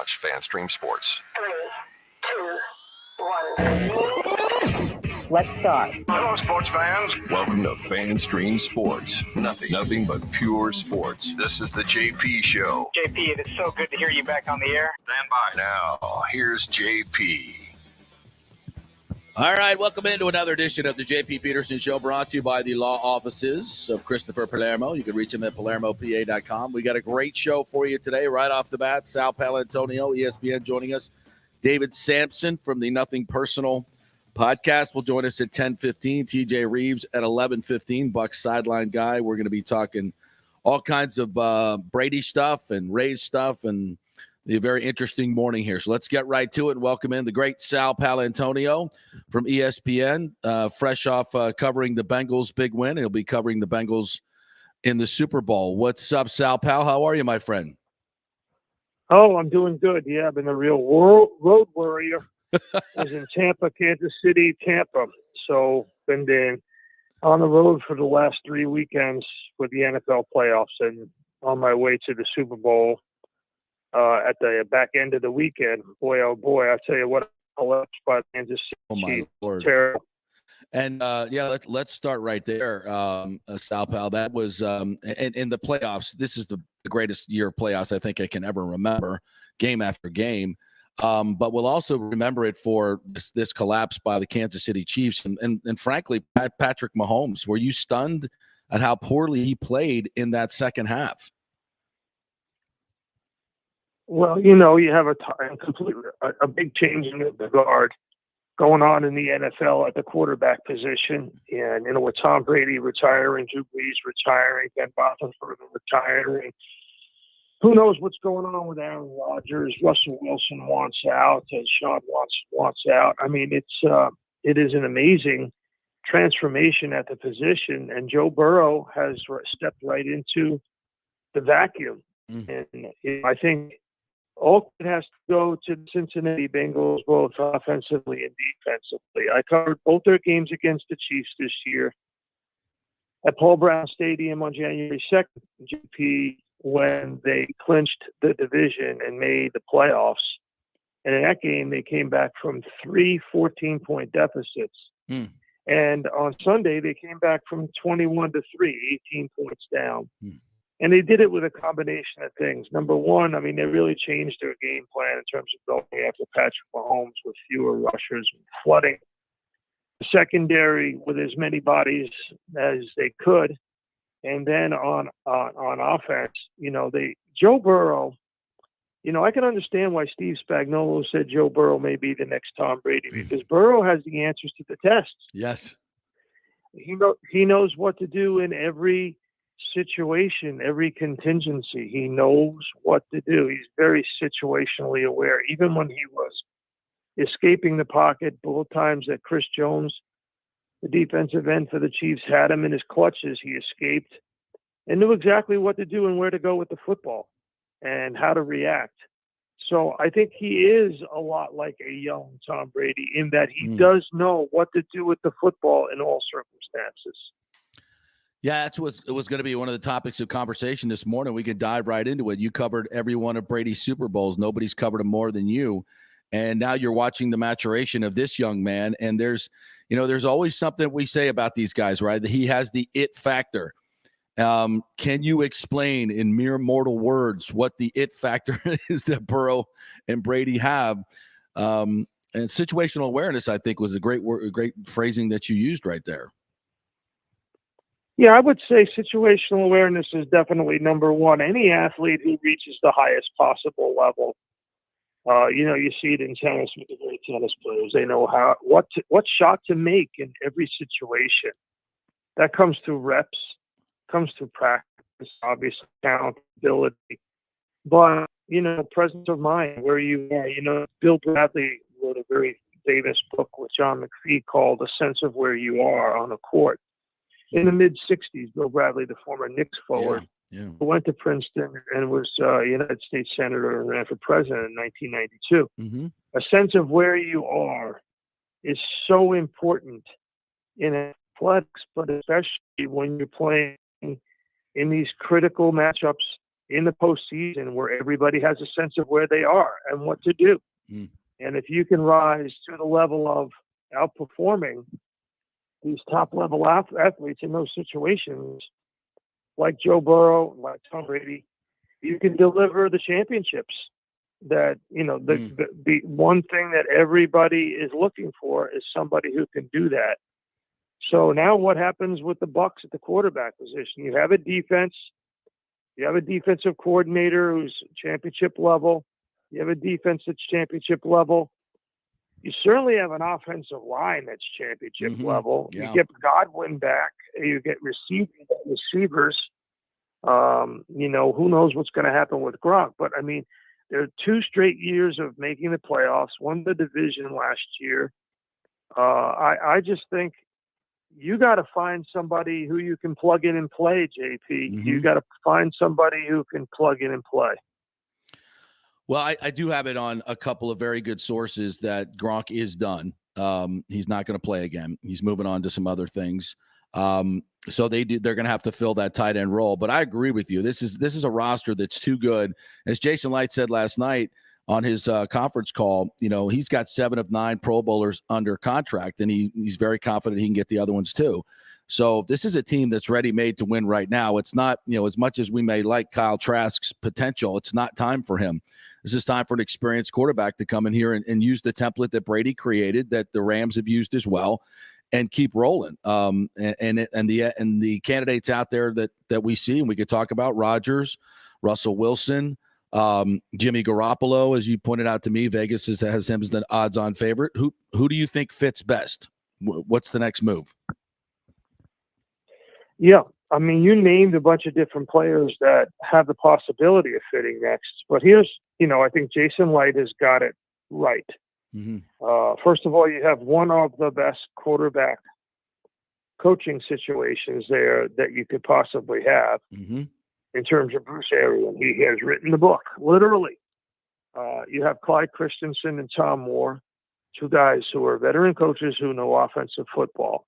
launch FanStream Sports. 3, 2, 1. Let's start. Hello, sports fans. Welcome to FanStream Sports. Nothing but pure sports. This is the JP Show. JP, it's so good to hear you back on the air. Stand by. Now, here's JP. All right, welcome into another edition of the JP Peterson Show, brought to you by the law offices of Christopher Palermo. You can reach him at palermopa.com. We got a great show for you today. Right off the bat, Sal Paolantonio, ESPN, joining us. David Samson from the Nothing Personal podcast will join us at 10:15. TJ Rives at 11:15. Bucs sideline guy. We're going to be talking all kinds of Brady stuff and Rays stuff, and a very interesting morning here. So let's get right to it and welcome in the great Sal Paolantonio from ESPN, fresh off covering the Bengals' big win. He'll be covering the Bengals in the Super Bowl. What's up, Sal Pal? How are you, my friend? Oh, I'm doing good. Yeah, I've been a real road warrior. I was in Tampa, Kansas City, Tampa. So been on the road for the last 3 weekends with the NFL playoffs and on my way to the Super Bowl at the back end of the weekend. Boy, oh boy, I tell you what, I'll by Kansas City. Oh my Lord. Terrible. And let's start right there, Sal Pal. That was in the playoffs. This is the greatest year of playoffs I think I can ever remember, game after game. But we'll also remember it for this collapse by the Kansas City Chiefs and frankly, Patrick Mahomes. Were you stunned at how poorly he played in that second half? Well, you have a big change in the guard going on in the NFL at the quarterback position. And, with Tom Brady retiring, Drew Brees retiring, Ben Roethlisberger retiring, who knows what's going on with Aaron Rodgers? Russell Wilson wants out, and Sean Watson wants out. I mean, it is an amazing transformation at the position, and Joe Burrow has stepped right into the vacuum. And I think all it has to go to the Cincinnati Bengals, both offensively and defensively. I covered both their games against the Chiefs this year at Paul Brown Stadium on January 2nd, JP, when they clinched the division and made the playoffs. And in that game, they came back from 3 14-point deficits. And on Sunday, they came back from 21-3, 18 points down. And they did it with a combination of things. Number one, I mean, they really changed their game plan in terms of going after Patrick Mahomes with fewer rushers and flooding the secondary with as many bodies as they could. And then on offense, Joe Burrow, I can understand why Steve Spagnuolo said Joe Burrow may be the next Tom Brady, because Burrow has the answers to the tests. Yes. He knows what to do in every situation, every contingency. He knows what to do. He's very situationally aware. Even when he was escaping the pocket both times that Chris Jones, the defensive end for the Chiefs, had him in his clutches, he escaped and knew exactly what to do and where to go with the football and how to react. So I think he is a lot like a young Tom Brady in that he does know what to do with the football in all circumstances. Yeah, it was going to be one of the topics of conversation this morning. We could dive right into it. You covered every one of Brady's Super Bowls. Nobody's covered them more than you. And now you're watching the maturation of this young man. And there's always something we say about these guys, right? That he has the it factor. Can you explain in mere mortal words what the it factor is that Burrow and Brady have? And situational awareness, I think, was a great phrasing that you used right there. Yeah, I would say situational awareness is definitely number one. Any athlete who reaches the highest possible level, you see it in tennis with the great tennis players. They know what shot to make in every situation. That comes through reps, comes through practice, obviously accountability, but presence of mind, where you are. Bill Bradley wrote a very famous book with John McPhee called "A Sense of Where You Are on the Court." In the mid-'60s, Bill Bradley, the former Knicks forward, who went to Princeton and was a United States Senator and ran for president in 1992. A sense of where you are is so important in athletics, but especially when you're playing in these critical matchups in the postseason where everybody has a sense of where they are and what to do. And if you can rise to the level of outperforming these top-level athletes in those situations, like Joe Burrow, like Tom Brady, you can deliver the championships. That, the one thing that everybody is looking for is somebody who can do that. So now what happens with the Bucs at the quarterback position? You have a defense. You have a defensive coordinator who's championship level. You have a defense that's championship level. You certainly have an offensive line that's championship level. Yeah. You get Godwin back. You get receivers. Who knows what's going to happen with Gronk? But, I mean, there are 2 straight years of making the playoffs, won the division last year. I just think you got to find somebody who you can plug in and play, JP. You got to find somebody who can plug in and play. Well, I do have it on a couple of very good sources that Gronk is done. He's not going to play again. He's moving on to some other things. So they're going to have to fill that tight end role. But I agree with you. This is a roster that's too good. As Jason Light said last night on his conference call, he's got 7 of 9 Pro Bowlers under contract, and he's very confident he can get the other ones too. So this is a team that's ready-made to win right now. It's not, as much as we may like Kyle Trask's potential, it's not time for him. This is time for an experienced quarterback to come in here and use the template that Brady created, that the Rams have used as well, and keep rolling. And the candidates out there that we see, and we could talk about Rodgers, Russell Wilson, Jimmy Garoppolo, as you pointed out to me, Vegas has him as the odds-on favorite. Who do you think fits best? What's the next move? Yeah, I mean, you named a bunch of different players that have the possibility of fitting next. But here's, I think Jason Light has got it right. First of all, you have one of the best quarterback coaching situations there that you could possibly have in terms of Bruce Arians. He has written the book, literally. You have Clyde Christensen and Tom Moore, 2 guys who are veteran coaches who know offensive football.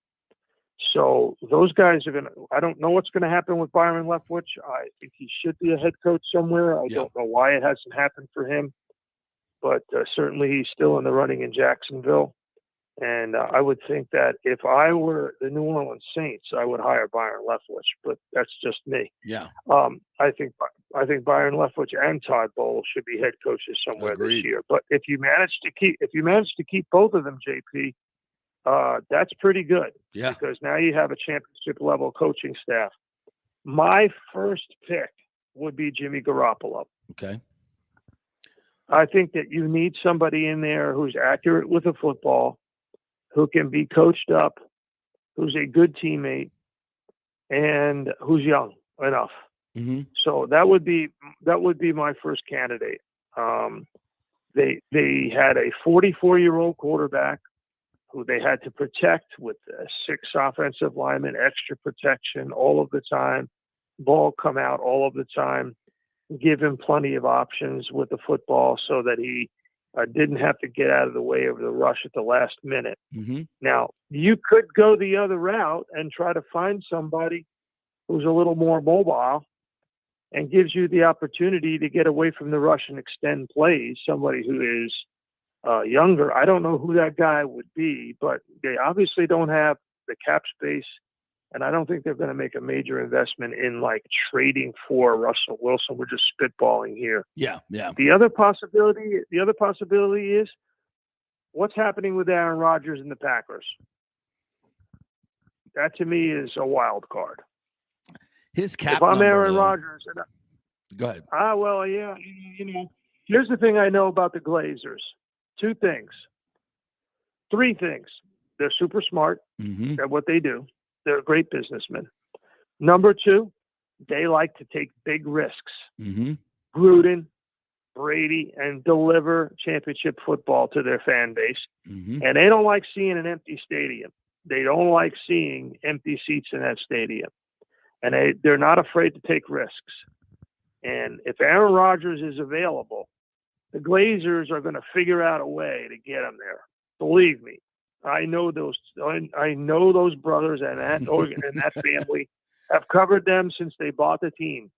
So those guys are going to – I don't know what's going to happen with Byron Leftwich. I think he should be a head coach somewhere. I don't know why it hasn't happened for him. But certainly he's still in the running in Jacksonville. And I would think that if I were the New Orleans Saints, I would hire Byron Leftwich. But that's just me. Yeah. I think Byron Leftwich and Todd Bowles should be head coaches somewhere this year. But if you manage to keep both of them, JP, that's pretty good. Yeah. Because now you have a championship level coaching staff. My first pick would be Jimmy Garoppolo. Okay. I think that you need somebody in there who's accurate with the football, who can be coached up, who's a good teammate, and who's young enough. So that would be my first candidate. They had a 44-year-old quarterback who they had to protect with 6 offensive linemen, extra protection all of the time, ball come out all of the time, give him plenty of options with the football so that he didn't have to get out of the way of the rush at the last minute. Now, you could go the other route and try to find somebody who's a little more mobile and gives you the opportunity to get away from the rush and extend plays, somebody who is younger. I don't know who that guy would be, but they obviously don't have the cap space, and I don't think they're going to make a major investment in like trading for Russell Wilson. We're just spitballing here. Yeah. The other possibility is what's happening with Aaron Rodgers and the Packers. That to me is a wild card. His cap. If I'm Aaron Rodgers, go ahead. Well, yeah. Here's the thing I know about the Glazers. 2 things. 3 things. They're super smart at what they do. They're great businessmen. Number 2, they like to take big risks. Gruden, Brady, and deliver championship football to their fan base. And they don't like seeing an empty stadium. They don't like seeing empty seats in that stadium. And they're not afraid to take risks. And if Aaron Rodgers is available, the Glazers are going to figure out a way to get him there. Believe me, I know those brothers and that family. Have covered them since they bought the team.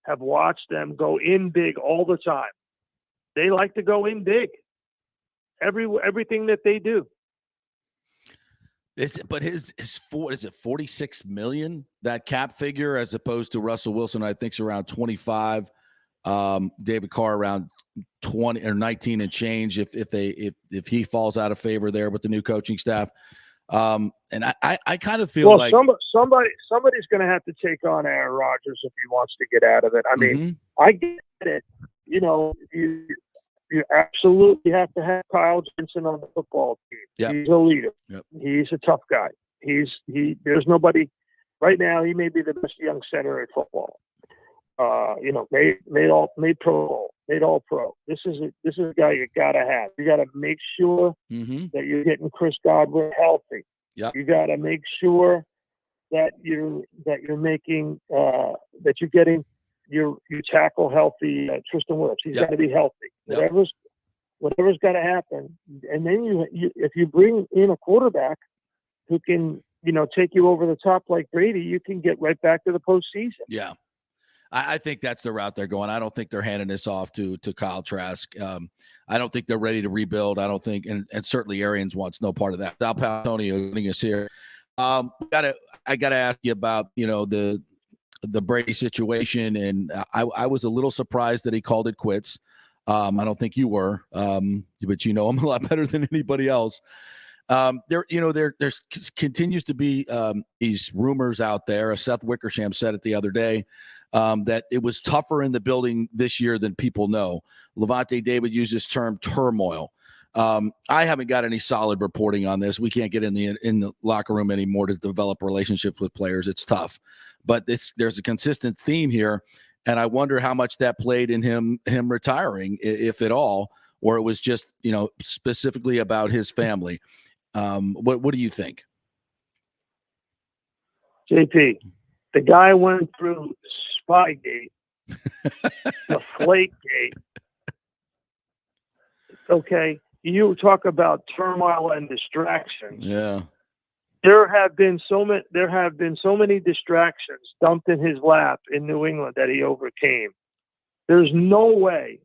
have watched them go in big all the time. They like to go in big. Everything that they do. But his is it 46 million, that cap figure, as opposed to Russell Wilson, I think is around 25. David Carr around 20 or 19 and change if he falls out of favor there with the new coaching staff. And I kind of feel like somebody's going to have to take on Aaron Rodgers if he wants to get out of it. I mean, I get it. You know, you absolutely have to have Kyle Jensen on the football team. Yep. He's a leader. Yep. He's a tough guy. There's nobody right now. He may be the best young center in football. Made Pro Bowl, made All Pro. This is a guy you gotta have. You gotta make sure that you're getting Chris Godwin healthy. Yep. You gotta make sure that you're making that you're getting your tackle healthy. Tristan Wirfs, he's got to be healthy. Yep. Whatever's got to happen, and then you if you bring in a quarterback who can take you over the top like Brady, you can get right back to the postseason. Yeah. I think that's the route they're going. I don't think they're handing this off to Kyle Trask. I don't think they're ready to rebuild. I don't think, and certainly Arians wants no part of that. Sal Paolantonio joining us here. I gotta ask you about the Brady situation, and I was a little surprised that he called it quits. I don't think you were, but him a lot better than anybody else. There continues to be these rumors out there. Seth Wickersham said it the other day. That it was tougher in the building this year than people know. Levante David used this term turmoil. I haven't got any solid reporting on this. We can't get in the locker room anymore to develop relationships with players. It's tough, but there's a consistent theme here, and I wonder how much that played in him retiring, if at all, or it was just specifically about his family. What do you think, JP? The guy went through Spygate, Deflategate. Okay, you talk about turmoil and distractions. Yeah, there have been so many distractions dumped in his lap in New England that he overcame. There's no way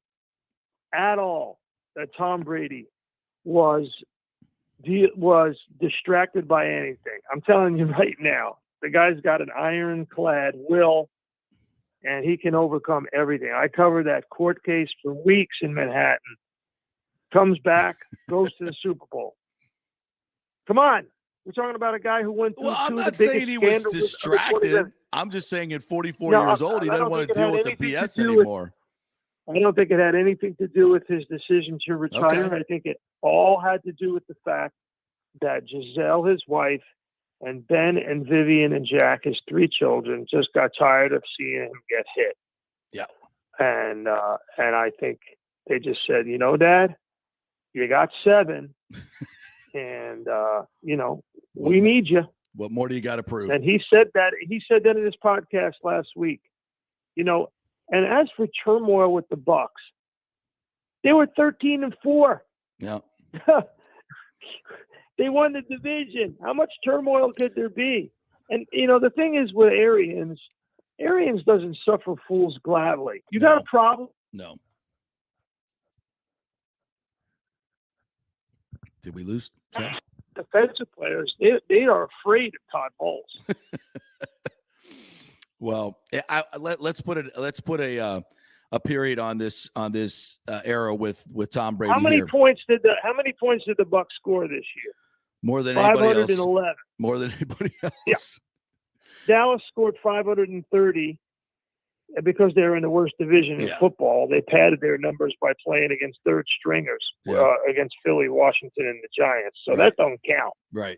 at all that Tom Brady was distracted by anything. I'm telling you right now. The guy's got an ironclad will, and he can overcome everything. I covered that court case for weeks in Manhattan. Comes back, goes to the Super Bowl. Come on. We're talking about a guy who went through I'm two not of the biggest saying he was scandals distracted. I'm just saying at 44 years old, he doesn't want to deal with the BS anymore. I don't think it had anything to do with his decision to retire. Okay. I think it all had to do with the fact that Giselle, his wife, and Ben and Vivian and Jack, his three children, just got tired of seeing him get hit. Yeah. And I think they just said, Dad, you got 7, and we need you. What more do you got to prove? And he said that in his podcast last week. And as for turmoil with the Bucks, they were 13-4. Yeah. They won the division. How much turmoil could there be? And, the thing is with Arians doesn't suffer fools gladly. You got a problem? No. Did we lose? Defensive players, they are afraid of Todd Bowles. Well, let's put a period on this era with Tom Brady. How many points did the Bucs score this year? More than anybody else. 511. More than anybody else. Yeah. Dallas scored 530 because they're in the worst division in football. They padded their numbers by playing against third stringers against Philly, Washington, and the Giants. So that don't count. Right.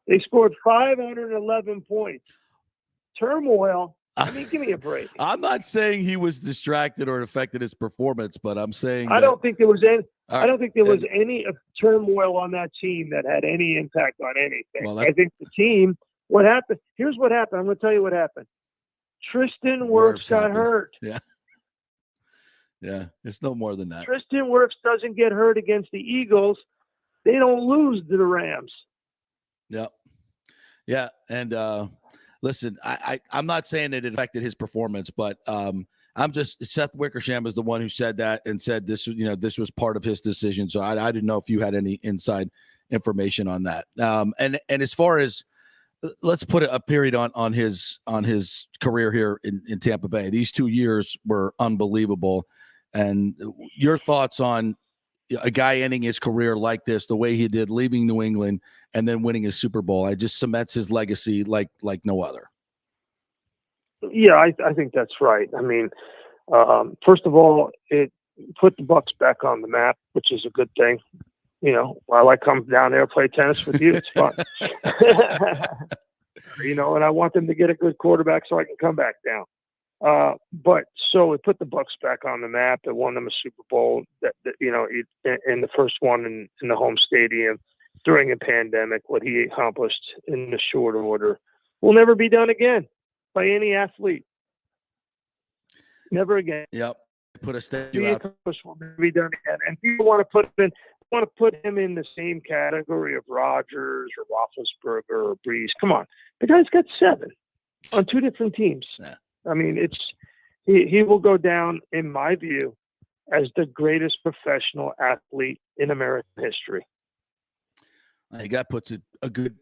They scored 511 points. Turmoil. I mean, give me a break. I'm not saying he was distracted or it affected his performance, but I'm saying I don't think there was any. I don't think there was any turmoil on that team that had any impact on anything. Well, I think the team. What happened? Here's what happened. I'm going to tell you what happened. Tristan Wirfs got hurt. Yeah. Yeah, it's no more than that. Tristan Wirfs doesn't get hurt against the Eagles. They don't lose to the Rams. Yeah. Yeah, and listen, I'm not saying that it affected his performance, but Seth Wickersham is the one who said that and said this, this was part of his decision. So I didn't know if you had any inside information on that. And as far as, let's put a period on his career here in Tampa Bay. These 2 years were unbelievable. And your thoughts on a guy ending his career like this, the way he did, leaving New England and then winning his Super Bowl. It just cements his legacy like no other. Yeah, I think that's right. I mean, first of all, it put the Bucs back on the map, which is a good thing. I like coming down there, play tennis with you. It's fun. And I want them to get a good quarterback so I can come back down. But so it put the Bucs back on the map. It won them a Super Bowl that in the first one in the home stadium during a pandemic. What he accomplished in the short order will never be done again by any athlete. Never again. Yep. Put a statue out. Will never be done again. And people want to put him in the same category of Rodgers or Roethlisberger or Breeze. Come on, the guy's got 7 on 2 different teams. Yeah. I mean, he will go down, in my view, as the greatest professional athlete in American history. I think that puts a good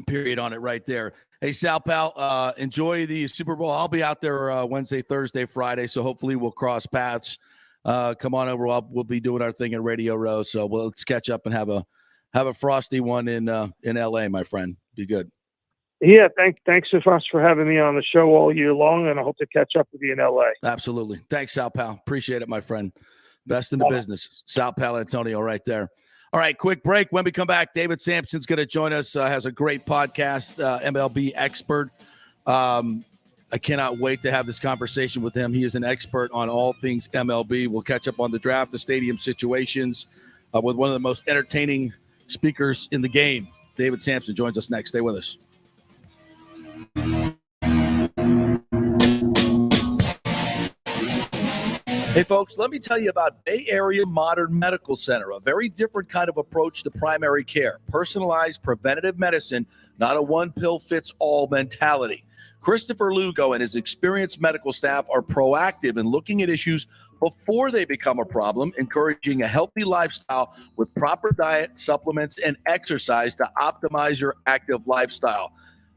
period on it right there. Hey, Sal Pal, enjoy the Super Bowl. I'll be out there Wednesday, Thursday, Friday, so hopefully we'll cross paths. Come on over. We'll be doing our thing in Radio Row, so let's catch up and have a frosty one in L.A., my friend. Be good. Yeah, thanks so much for having me on the show all year long, and I hope to catch up with you in L.A. Absolutely. Thanks, Sal Pal. Appreciate it, my friend. Best in the business. Sal Paolantonio right there. All right, quick break. When we come back, David Sampson's going to join us. Has a great podcast, MLB expert. I cannot wait to have this conversation with him. He is an expert on all things MLB. We'll catch up on the draft, the stadium situations, with one of the most entertaining speakers in the game. David Sampson joins us next. Stay with us. Hey, folks, let me tell you about Bay Area Modern Medical Center, a very different kind of approach to primary care. Personalized preventative medicine, not a one-pill-fits-all mentality. Christopher Lugo and his experienced medical staff are proactive in looking at issues before they become a problem, encouraging a healthy lifestyle with proper diet, supplements, and exercise to optimize your active lifestyle.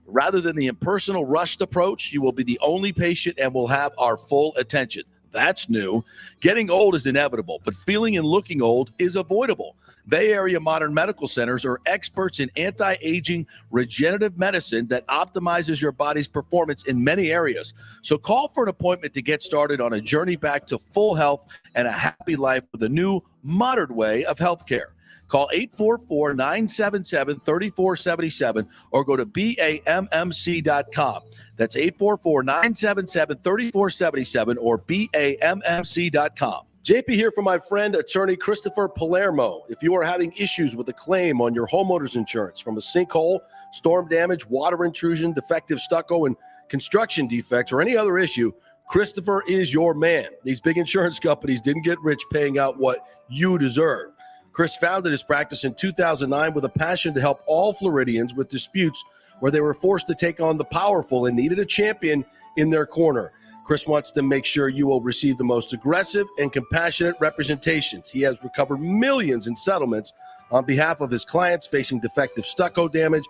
Rather than the impersonal, rushed approach, you will be the only patient and will have our full attention. That's new. Getting old is inevitable, but feeling and looking old is avoidable. Bay Area Modern Medical Centers are experts in anti-aging regenerative medicine that optimizes your body's performance in many areas. So call for an appointment to get started on a journey back to full health and a happy life with a new, modern way of healthcare. Call 844-977-3477 or go to BAMMC.com. That's 844-977-3477 or BAMMC.com. JP here for my friend, attorney Christopher Palermo. If you are having issues with a claim on your homeowner's insurance from a sinkhole, storm damage, water intrusion, defective stucco, and construction defects, or any other issue, Christopher is your man. These big insurance companies didn't get rich paying out what you deserve. Chris founded his practice in 2009 with a passion to help all Floridians with disputes where they were forced to take on the powerful and needed a champion in their corner. Chris wants to make sure you will receive the most aggressive and compassionate representations. He has recovered millions in settlements on behalf of his clients facing defective stucco damage.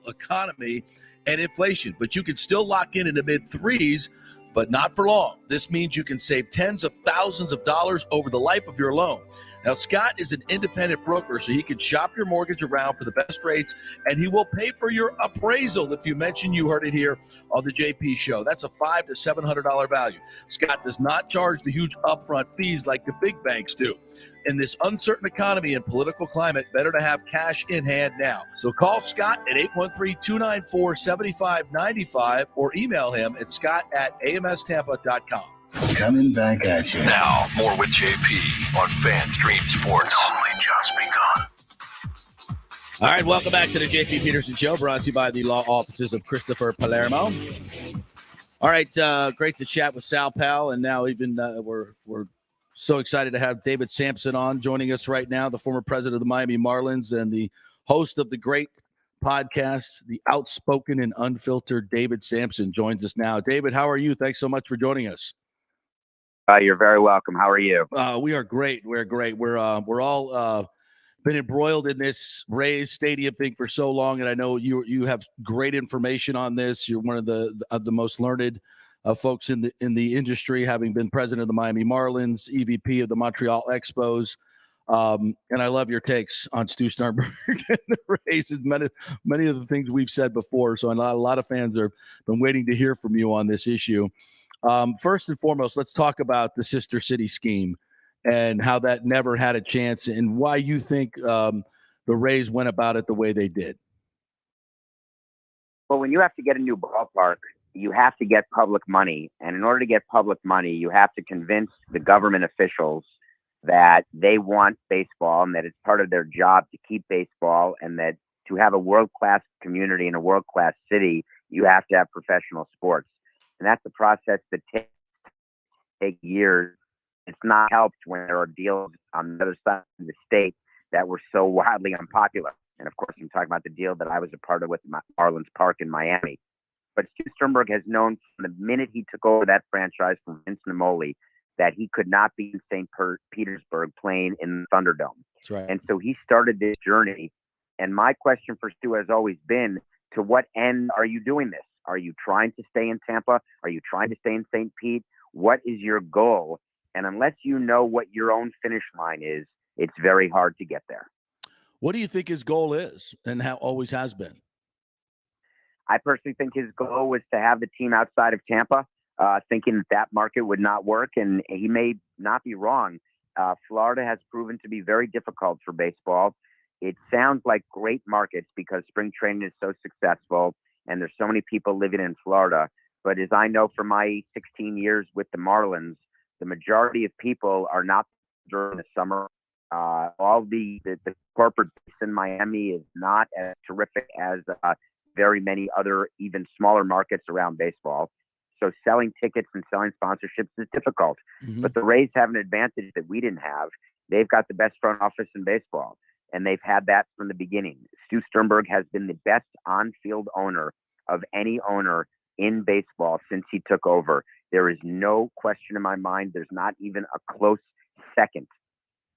Economy and inflation, but you can still lock in the mid threes, but not for long. This means you can save tens of thousands of dollars over the life of your loan. Now, Scott is an independent broker, so he can shop your mortgage around for the best rates, and he will pay for your appraisal if you mention you heard it here on the JP Show. That's a $500 to $700 value. Scott does not charge the huge upfront fees like the big banks do. In this uncertain economy and political climate, better to have cash in hand now. So call Scott at 813-294-7595 or email him at scott@amstampa.com. Coming back at you. Now, more with JP on FanStream Sports. Only just begun. All right, welcome back to the JP Peterson Show, brought to you by the law offices of Christopher Palermo. All right, great to chat with Sal Pal, and now even we're so excited to have David Sampson on, joining us right now, the former president of the Miami Marlins and the host of the great podcast, The Outspoken and Unfiltered David Sampson joins us now. David, how are you? Thanks so much for joining us. You're very welcome. How are you? We are great. We're great. We're all been embroiled in this Rays Stadium thing for so long, and I know you have great information on this. You're one of the most learned folks in the industry, having been president of the Miami Marlins, EVP of the Montreal Expos, and I love your takes on Stu Sternberg and the Rays. Many of the things we've said before, so a lot of fans have been waiting to hear from you on this issue. First and foremost, let's talk about the Sister City scheme and how that never had a chance, and why you think the Rays went about it the way they did. Well, when you have to get a new ballpark, you have to get public money. And in order to get public money, you have to convince the government officials that they want baseball and that it's part of their job to keep baseball, and that to have a world-class community in a world-class city, you have to have professional sports. And that's a process that takes years. It's not helped when there are deals on the other side of the state that were so wildly unpopular. And of course, I'm talking about the deal that I was a part of with Marlins Park in Miami. But Stu Sternberg has known from the minute he took over that franchise from Vince Namoli that he could not be in St. Petersburg playing in the Thunderdome. That's right. And so he started this journey. And my question for Stu has always been, to what end are you doing this? Are you trying to stay in Tampa? Are you trying to stay in St. Pete? What is your goal? And unless you know what your own finish line is, it's very hard to get there. What do you think his goal is, and how always has been? I personally think his goal was to have the team outside of Tampa, thinking that market would not work. And he may not be wrong. Florida has proven to be very difficult for baseball. It sounds like great markets because spring training is so successful and there's so many people living in Florida. But as I know from my 16 years with the Marlins, the majority of people are not during the summer. All the corporate base in Miami is not as terrific as very many other even smaller markets around baseball. So selling tickets and selling sponsorships is difficult. Mm-hmm. But the Rays have an advantage that we didn't have. They've got the best front office in baseball, and they've had that from the beginning. Stu Sternberg has been the best on-field owner of any owner in baseball since he took over. There is no question in my mind. There's not even a close second.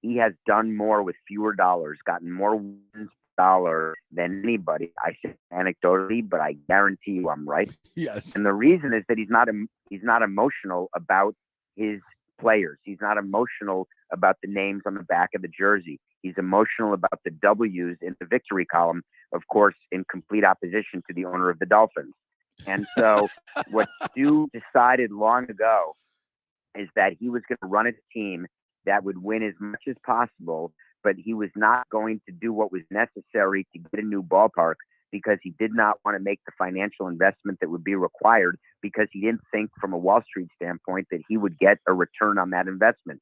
He has done more with fewer dollars, gotten more wins dollar than anybody. I say anecdotally, but I guarantee you I'm right. Yes. And the reason is that he's not emotional about his players. He's not emotional about the names on the back of the jersey. He's emotional about the W's in the victory column, of course, in complete opposition to the owner of the Dolphins. And so what Stu decided long ago is that he was going to run a team that would win as much as possible, but he was not going to do what was necessary to get a new ballpark because he did not want to make the financial investment that would be required, because he didn't think from a Wall Street standpoint that he would get a return on that investment.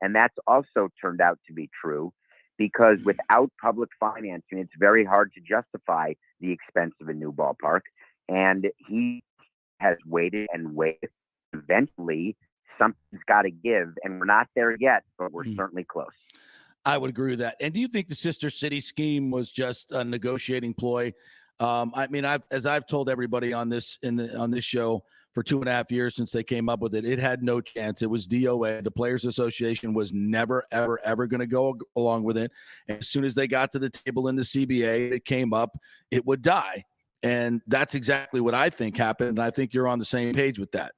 And that's also turned out to be true, because without public financing, it's very hard to justify the expense of a new ballpark. And he has waited and waited. Eventually, something's got to give, and we're not there yet, but we're certainly close. I would agree with that. And do you think the Sister City scheme was just a negotiating ploy? I mean, as I've told everybody on this on this show for 2.5 years since they came up with it, it had no chance. It was DOA. The Players Association was never, ever, ever going to go along with it. And as soon as they got to the table in the CBA, it came up, it would die. And that's exactly what I think happened. And I think you're on the same page with that.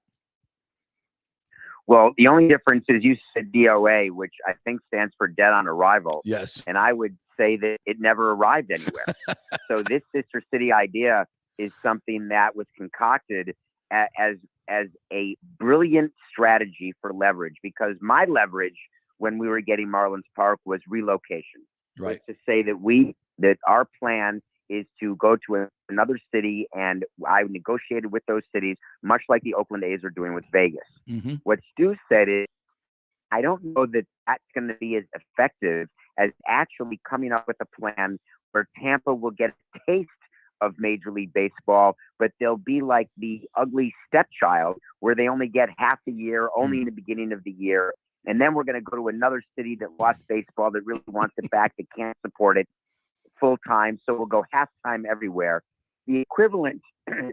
Well, the only difference is you said DOA, which I think stands for Dead on Arrival. Yes. And I would say that it never arrived anywhere. So this sister city idea is something that was concocted as a brilliant strategy for leverage, because my leverage when we were getting Marlins Park was relocation. Right. Was to say that our plan is to go to another city, and I negotiated with those cities, much like the Oakland A's are doing with Vegas. Mm-hmm. What Stu said is, I don't know that that's going to be as effective as actually coming up with a plan where Tampa will get a taste of Major League Baseball, but they'll be like the ugly stepchild where they only get half a year, only in the beginning of the year. And then we're going to go to another city that lost baseball, that really wants it back, that can't support it full time. So we'll go half time everywhere. The equivalent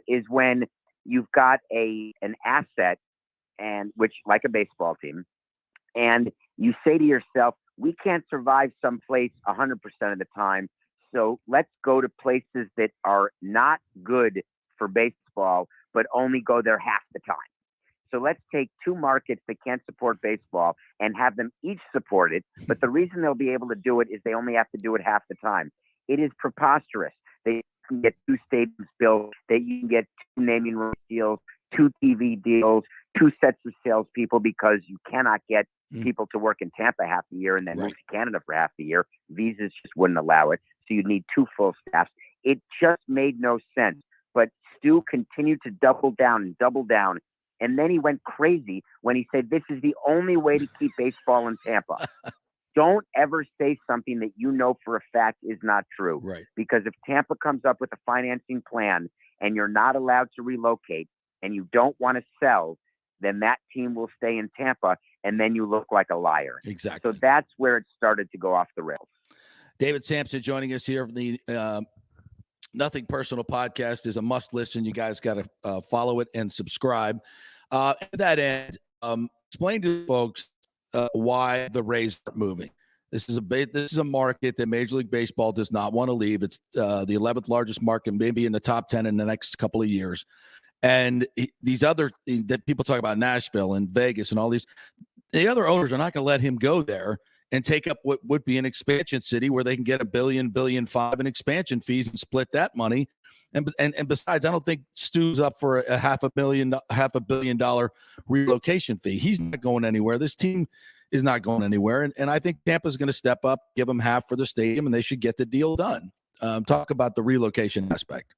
is when you've got an asset, and which like a baseball team, and you say to yourself, we can't survive someplace 100% of the time. So let's go to places that are not good for baseball, but only go there half the time. So let's take two markets that can't support baseball and have them each support it. But the reason they'll be able to do it is they only have to do it half the time. It is preposterous. They can get two stadiums built. That you can get two naming rights deals, two TV deals, two sets of salespeople, because you cannot get people to work in Tampa half the year and then move to Canada for half the year. Visas just wouldn't allow it. So you need two full staffs. It just made no sense. But Stu continued to double down and double down. And then he went crazy when he said, this is the only way to keep baseball in Tampa. Don't ever say something that you know for a fact is not true. Right. Because if Tampa comes up with a financing plan and you're not allowed to relocate and you don't want to sell, then that team will stay in Tampa, and then you look like a liar. Exactly. So that's where it started to go off the rails. David Sampson joining us here from the Nothing Personal podcast is a must listen. You guys got to follow it and subscribe. At that end, explain to folks why the Rays are moving. This is a market that Major League Baseball does not want to leave. It's the 11th largest market, maybe in the top 10 in the next couple of years. And these other that people talk about, Nashville and Vegas and all these, the other owners are not going to let him go there and take up what would be an expansion city where they can get $1 billion, $1.5 billion in expansion fees and split that money. And besides, I don't think Stu's up for a $500 million relocation fee. He's not going anywhere. This team is not going anywhere. And I think Tampa's going to step up, give them half for the stadium, and they should get the deal done. Talk about the relocation aspect.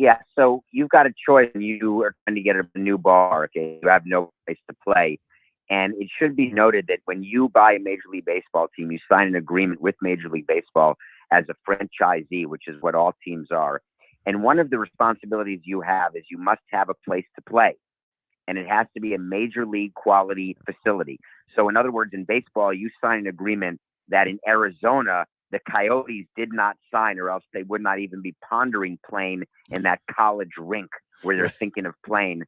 Yeah, so you've got a choice. You are trying to get a new ballpark. Okay? You have no place to play. And it should be noted that when you buy a Major League Baseball team, you sign an agreement with Major League Baseball as a franchisee, which is what all teams are. And one of the responsibilities you have is you must have a place to play. And it has to be a Major League quality facility. So in other words, in baseball, you sign an agreement that in Arizona, the Coyotes did not sign, or else they would not even be pondering playing in that college rink where they're thinking of playing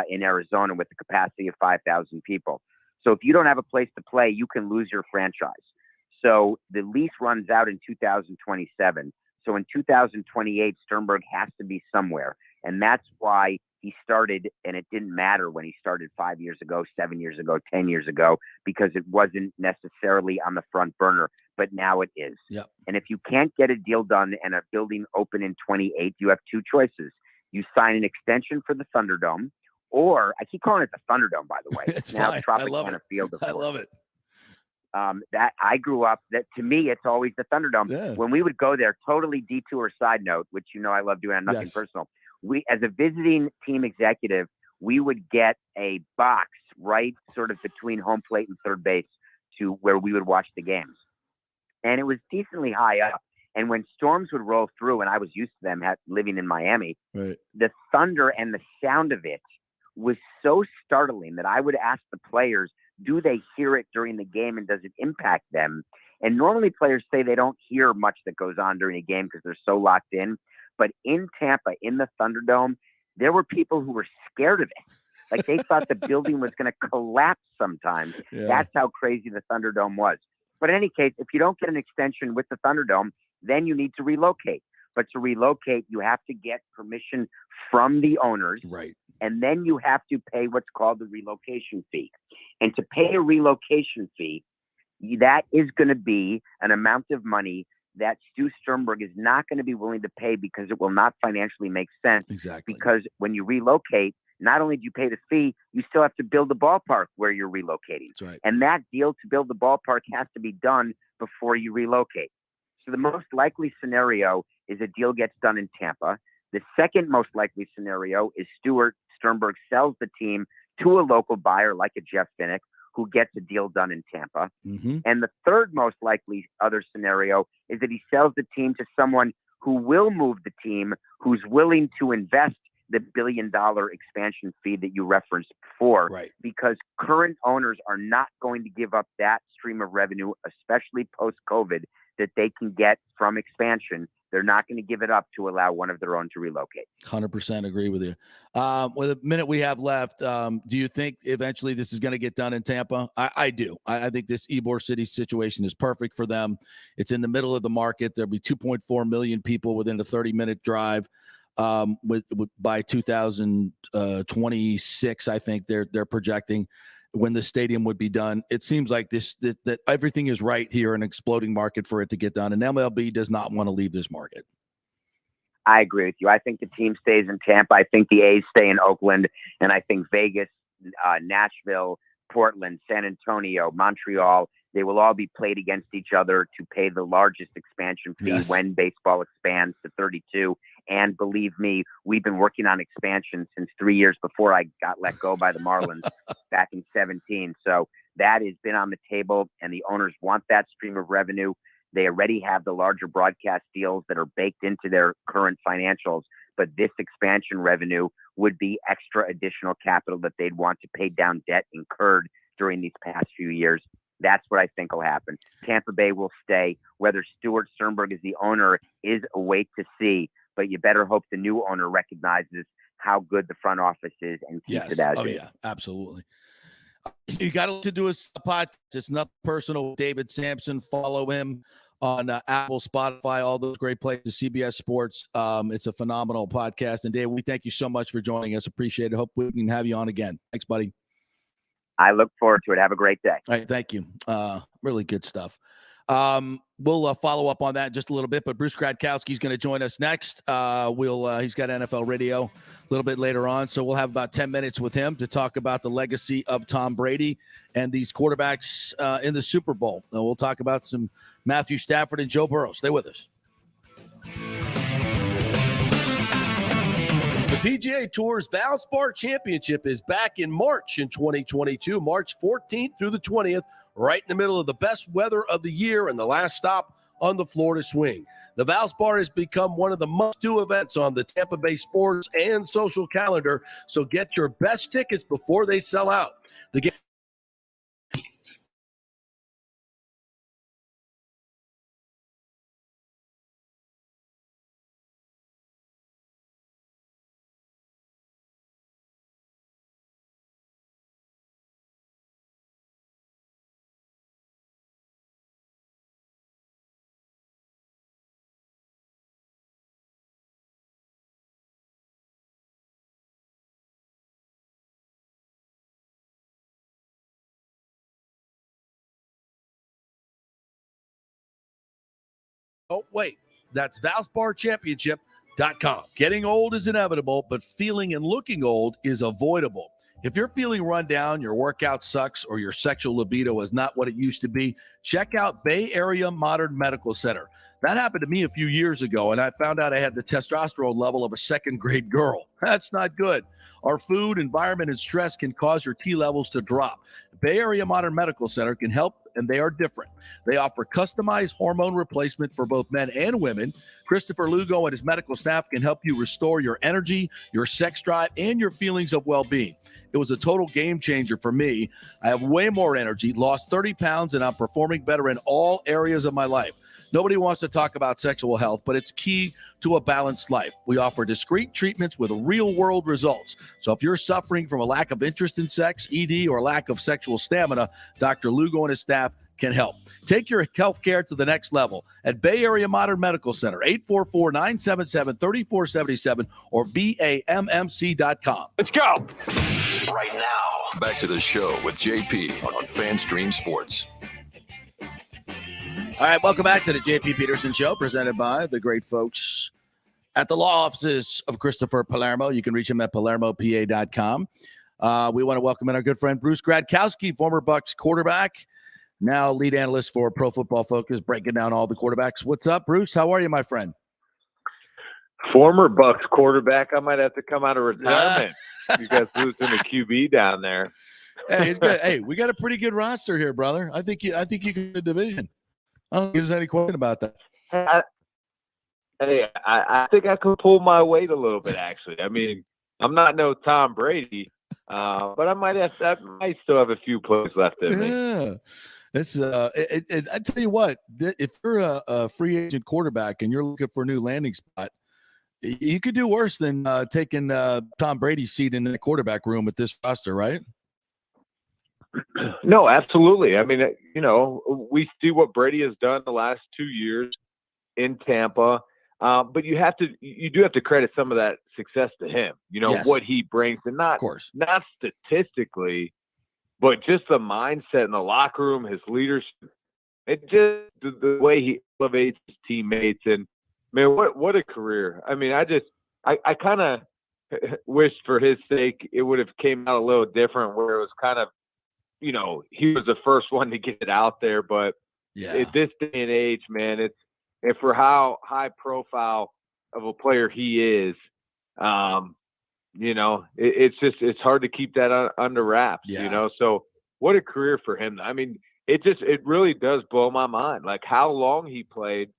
in Arizona with the capacity of 5,000 people. So if you don't have a place to play, you can lose your franchise. So the lease runs out in 2027. So in 2028, Sternberg has to be somewhere. And that's why he started, and it didn't matter when he started 5 years ago, 7 years ago, 10 years ago, because it wasn't necessarily on the front burner, but now it is. Yep. And if you can't get a deal done and a building open in 28, you have two choices. You sign an extension for the Thunderdome, or I keep calling it the Thunderdome, by the way. It's now fine. Tropicana Field. I love it. That I grew up, that to me, it's always the Thunderdome. Yeah. When we would go there, totally detour side note, which you know I love doing on Nothing Personal. We, as a visiting team executive, we would get a box right sort of between home plate and third base to where we would watch the games. And it was decently high up. And when storms would roll through, and I was used to them living in Miami, the thunder and the sound of it was so startling that I would ask the players, do they hear it during the game and does it impact them? And normally players say they don't hear much that goes on during a game because they're so locked in. But in Tampa, in the Thunderdome, there were people who were scared of it. Like they thought the building was going to collapse sometimes. Yeah. That's how crazy the Thunderdome was. But in any case, if you don't get an extension with the Thunderdome, then you need to relocate. But to relocate, you have to get permission from the owners. Right. And then you have to pay what's called the relocation fee. And to pay a relocation fee, that is going to be an amount of money that Stu Sternberg is not going to be willing to pay because it will not financially make sense. Exactly. Because when you relocate, not only do you pay the fee, you still have to build the ballpark where you're relocating. That's right. And that deal to build the ballpark has to be done before you relocate. So the most likely scenario is a deal gets done in Tampa. The second most likely scenario is Stuart Sternberg sells the team to a local buyer like a Jeff Finnick, who gets a deal done in Tampa. Mm-hmm. And the third most likely other scenario is that he sells the team to someone who will move the team, who's willing to invest the $1 billion expansion fee that you referenced before, Right. because current owners are not going to give up that stream of revenue, especially post-COVID, that they can get from expansion. They're not going to give it up to allow one of their own to relocate. 100% agree with you. With a minute we have left, do you think eventually this is going to get done in Tampa? I do. I think this Ybor City situation is perfect for them. It's in the middle of the market. There'll be 2.4 million people within a 30-minute drive. By 2026, I think they're projecting when the stadium would be done. It seems like that everything is right here, an exploding market for it to get done, and MLB does not want to leave this market. I agree with you. I think the team stays in Tampa. I think the A's stay in Oakland, and I think Vegas, Nashville, Portland, San Antonio, Montreal, they will all be played against each other to pay the largest expansion fee when baseball expands to 32. And believe me, we've been working on expansion since 3 years before I got let go by the Marlins back in 2017. So that has been on the table, and the owners want that stream of revenue. They already have the larger broadcast deals that are baked into their current financials, but this expansion revenue would be extra additional capital that they'd want to pay down debt incurred during these past few years. That's what I think will happen. Tampa Bay will stay. Whether Stuart Sternberg is the owner is a wait to see, but you better hope the new owner recognizes how good the front office is and keeps it as is. Yeah, absolutely. You got to do a podcast. It's not personal. David Sampson, follow him on Apple, Spotify, all those great places, CBS Sports. It's a phenomenal podcast. And Dave, we thank you so much for joining us. Appreciate it. Hope we can have you on again. Thanks, buddy. I look forward to it. Have a great day. All right, thank you. Really good stuff. We'll follow up on that in just a little bit, but Bruce Gradkowski is going to join us next. He's got NFL radio a little bit later on, so we'll have about 10 minutes with him to talk about the legacy of Tom Brady and these quarterbacks in the Super Bowl. And we'll talk about some Matthew Stafford and Joe Burrow. Stay with us. The PGA Tour's Valspar Championship is back in March in 2022, March 14th through the 20th, right in the middle of the best weather of the year and the last stop on the Florida Swing. The Valspar has become one of the must-do events on the Tampa Bay sports and social calendar, so get your best tickets before they sell out. The game Oh, wait, that's ValsparChampionship.com. Getting old is inevitable, but feeling and looking old is avoidable. If you're feeling run down, your workout sucks, or your sexual libido is not what it used to be, check out Bay Area Modern Medical Center. That happened to me a few years ago, and I found out I had the testosterone level of a second-grade girl. That's not good. Our food, environment, and stress can cause your T levels to drop. Bay Area Modern Medical Center can help, and they are different. They offer customized hormone replacement for both men and women. Christopher Lugo and his medical staff can help you restore your energy, your sex drive, and your feelings of well-being. It was a total game changer for me. I have way more energy, lost 30 pounds, and I'm performing better in all areas of my life. Nobody wants to talk about sexual health, but it's key to a balanced life. We offer discreet treatments with real-world results. So if you're suffering from a lack of interest in sex, ED, or lack of sexual stamina, Dr. Lugo and his staff can help. Take your health care to the next level at Bay Area Modern Medical Center, 844-977-3477 or BAMMC.com. Let's go. Right now, back to the show with JP on FanStream Sports. All right, welcome back to the JP Peterson Show, presented by the great folks at the law offices of Christopher Palermo. You can reach him at PalermoPA.com. We want to welcome in our good friend Bruce Gradkowski, former Bucs quarterback, now lead analyst for Pro Football Focus, breaking down all the quarterbacks. What's up, Bruce? How are you, my friend? Former Bucs quarterback. I might have to come out of retirement. You guys losing the QB down there. Hey, it's good. Hey, we got a pretty good roster here, brother. I think you can win the division. I don't think there's any question about that. I think I could pull my weight a little bit, actually. I mean, I'm not no Tom Brady, but I might still have a few plays left in me. Yeah. That's I tell you what, if you're a free agent quarterback and you're looking for a new landing spot, you could do worse than taking Tom Brady's seat in the quarterback room at this roster, right? No, absolutely. I mean, we see what Brady has done the last 2 years in Tampa, but you do have to credit some of that success to him. Yes. What he brings, and not statistically, but just the mindset in the locker room, his leadership, it just the way he elevates his teammates, and man, what a career! I mean, I kind of wish for his sake it would have came out a little different, where it was kind of, he was the first one to get it out there, but at this day and age, man, and for how high profile of a player he is, it's hard to keep that under wraps, so what a career for him. I mean, it really does blow my mind, like how long he played,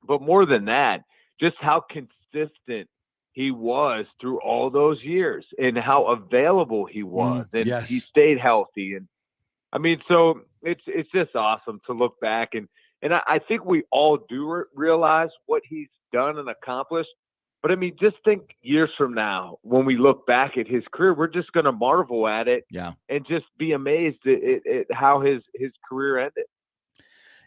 but more than that, just how consistent he was through all those years and how available he was, and he stayed healthy. And I mean, so it's just awesome to look back, and I think we all do realize what he's done and accomplished. But I mean, just think years from now, when we look back at his career, we're just going to marvel at it, and just be amazed at how his career ended.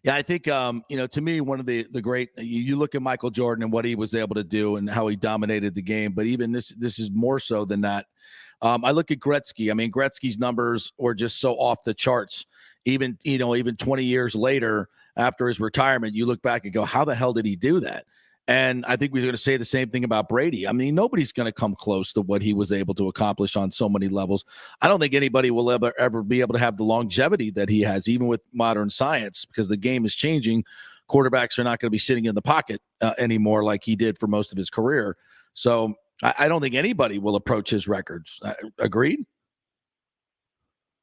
Yeah, I think, to me, one of the great, you look at Michael Jordan and what he was able to do and how he dominated the game, but even this is more so than that. I look at Gretzky. I mean, Gretzky's numbers were just so off the charts. Even 20 years later, after his retirement, you look back and go, how the hell did he do that? And I think we're going to say the same thing about Brady. I mean, nobody's going to come close to what he was able to accomplish on so many levels. I don't think anybody will ever be able to have the longevity that he has, even with modern science, because the game is changing. Quarterbacks are not going to be sitting in the pocket anymore like he did for most of his career. So I don't think anybody will approach his records. Agreed?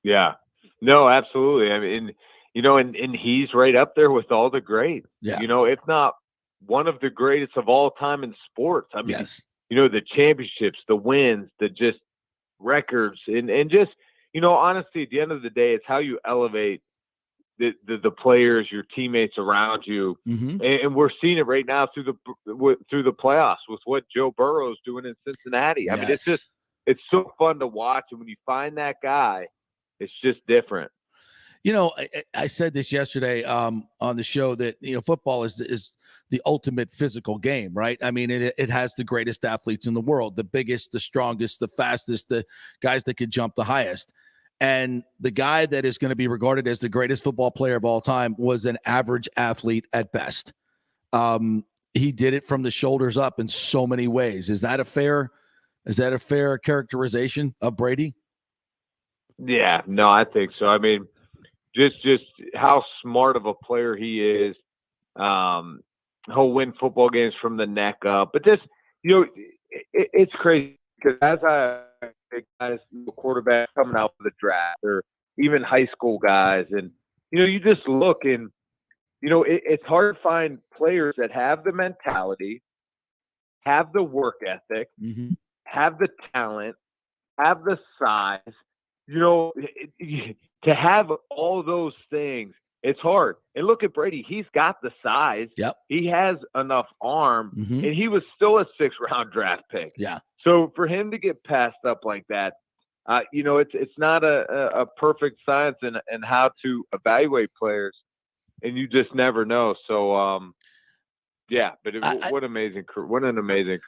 Yeah. No, absolutely. I mean, and he's right up there with all the greats. Yeah. If not one of the greatest of all time in sports. I mean, the championships, the wins, the just records, and just, honestly, at the end of the day, it's how you elevate the players, your teammates around you. Mm-hmm. And we're seeing it right now through the playoffs with what Joe Burrow's doing in Cincinnati. I mean, it's so fun to watch. And when you find that guy, it's just different. I said this yesterday on the show that, football is the ultimate physical game, right? I mean, it has the greatest athletes in the world, the biggest, the strongest, the fastest, the guys that can jump the highest. And the guy that is going to be regarded as the greatest football player of all time was an average athlete at best. He did it from the shoulders up in so many ways. Is that a fair characterization of Brady? Yeah, no, I think so. I mean, just how smart of a player he is. He'll win football games from the neck up. But just, it's crazy because as guys, quarterbacks coming out for the draft, or even high school guys, and you just look and it's hard to find players that have the mentality, have the work ethic, mm-hmm. have the talent, have the size. To have all those things, it's hard. And look at Brady. He's got the size. Yep. He has enough arm, mm-hmm. and he was still a 6th-round draft pick. Yeah. So for him to get passed up like that, It's not a perfect science and how to evaluate players, and you just never know. So, but what an amazing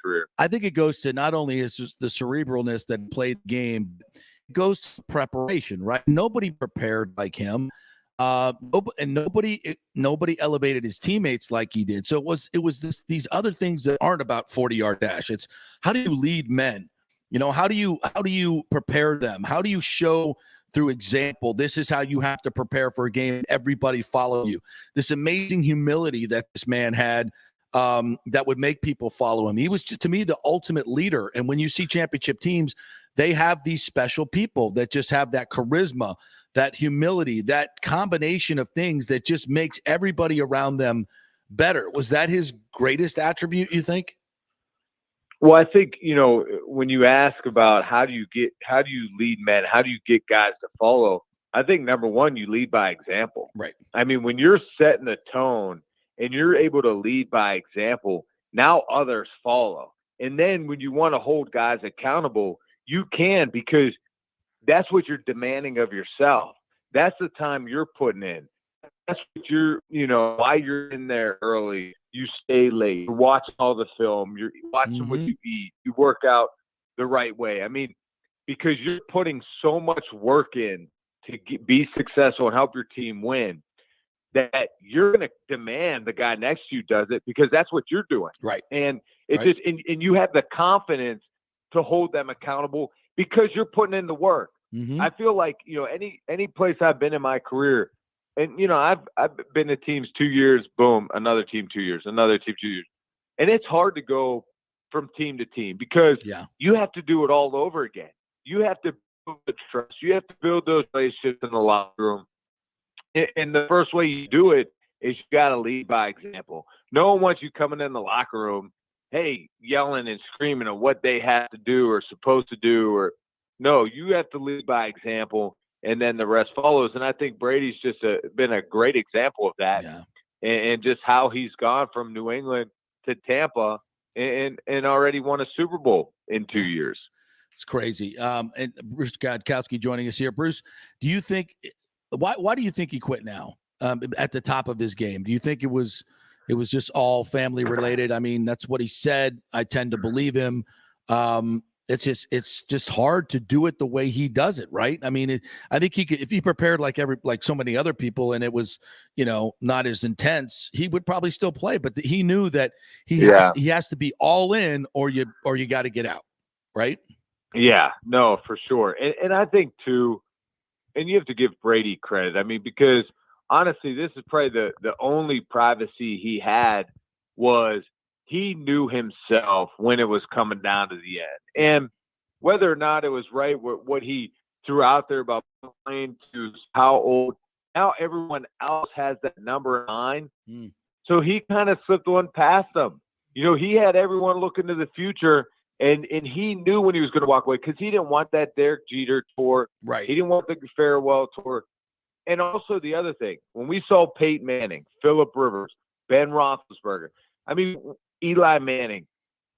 career. I think it goes to not only is just the cerebralness that played the game, it goes to preparation, right? Nobody prepared like him. And nobody elevated his teammates like he did. So it was these other things that aren't about 40-yard dash. It's how do you lead men? How do you prepare them? How do you show through example? This is how you have to prepare for a game. Everybody follow you. This amazing humility that this man had that would make people follow him. He was, to me, the ultimate leader. And when you see championship teams, they have these special people that just have that charisma, that humility, that combination of things that just makes everybody around them better. Was that his greatest attribute, you think? Well, I think, when you ask about how do you lead men, how do you get guys to follow, I think number one, you lead by example. Right. I mean, when you're setting the tone and you're able to lead by example, now others follow. And then when you want to hold guys accountable, you can, because that's what you're demanding of yourself. That's the time you're putting in. That's what why you're in there early. You stay late. You're watching all the film. You're watching what you eat. You work out the right way. I mean, because you're putting so much work in to be successful and help your team win, that you're going to demand the guy next to you does it, because that's what you're doing. Right. And and you have the confidence to hold them accountable because you're putting in the work. Mm-hmm. I feel like, any place I've been in my career, and, I've been to teams 2 years, boom, another team 2 years, another team 2 years. And it's hard to go from team to team because you have to do it all over again. You have to build the trust. You have to build those relationships in the locker room. And the first way you do it is you got to lead by example. No one wants you coming in the locker room, hey, yelling and screaming at what they have to do or supposed to do. No, you have to lead by example, and then the rest follows. And I think Brady's just been a great example of that, and just how he's gone from New England to Tampa and already won a Super Bowl in 2 years. It's crazy. And Bruce Gradkowski joining us here. Bruce, do you think why do you think he quit now at the top of his game? Do you think it was just all family related? I mean, that's what he said. I tend to believe him. It's just hard to do it the way he does it, right? I mean, I think he could, if he prepared like so many other people, and it was, not as intense, he would probably still play. But he knew that he has to be all in, or you got to get out, right? Yeah, no, for sure. And I think too, and you have to give Brady credit. I mean, because honestly, this is probably the only privacy he had was he knew himself when it was coming down to the end. And whether or not it was right, what he threw out there about playing to how old, now everyone else has that number 9. So he kind of slipped one past them. He had everyone looking to the future, and he knew when he was going to walk away, because he didn't want that Derek Jeter tour. Right. He didn't want the farewell tour. And also the other thing, when we saw Peyton Manning, Phillip Rivers, Ben Roethlisberger, I mean, Eli Manning,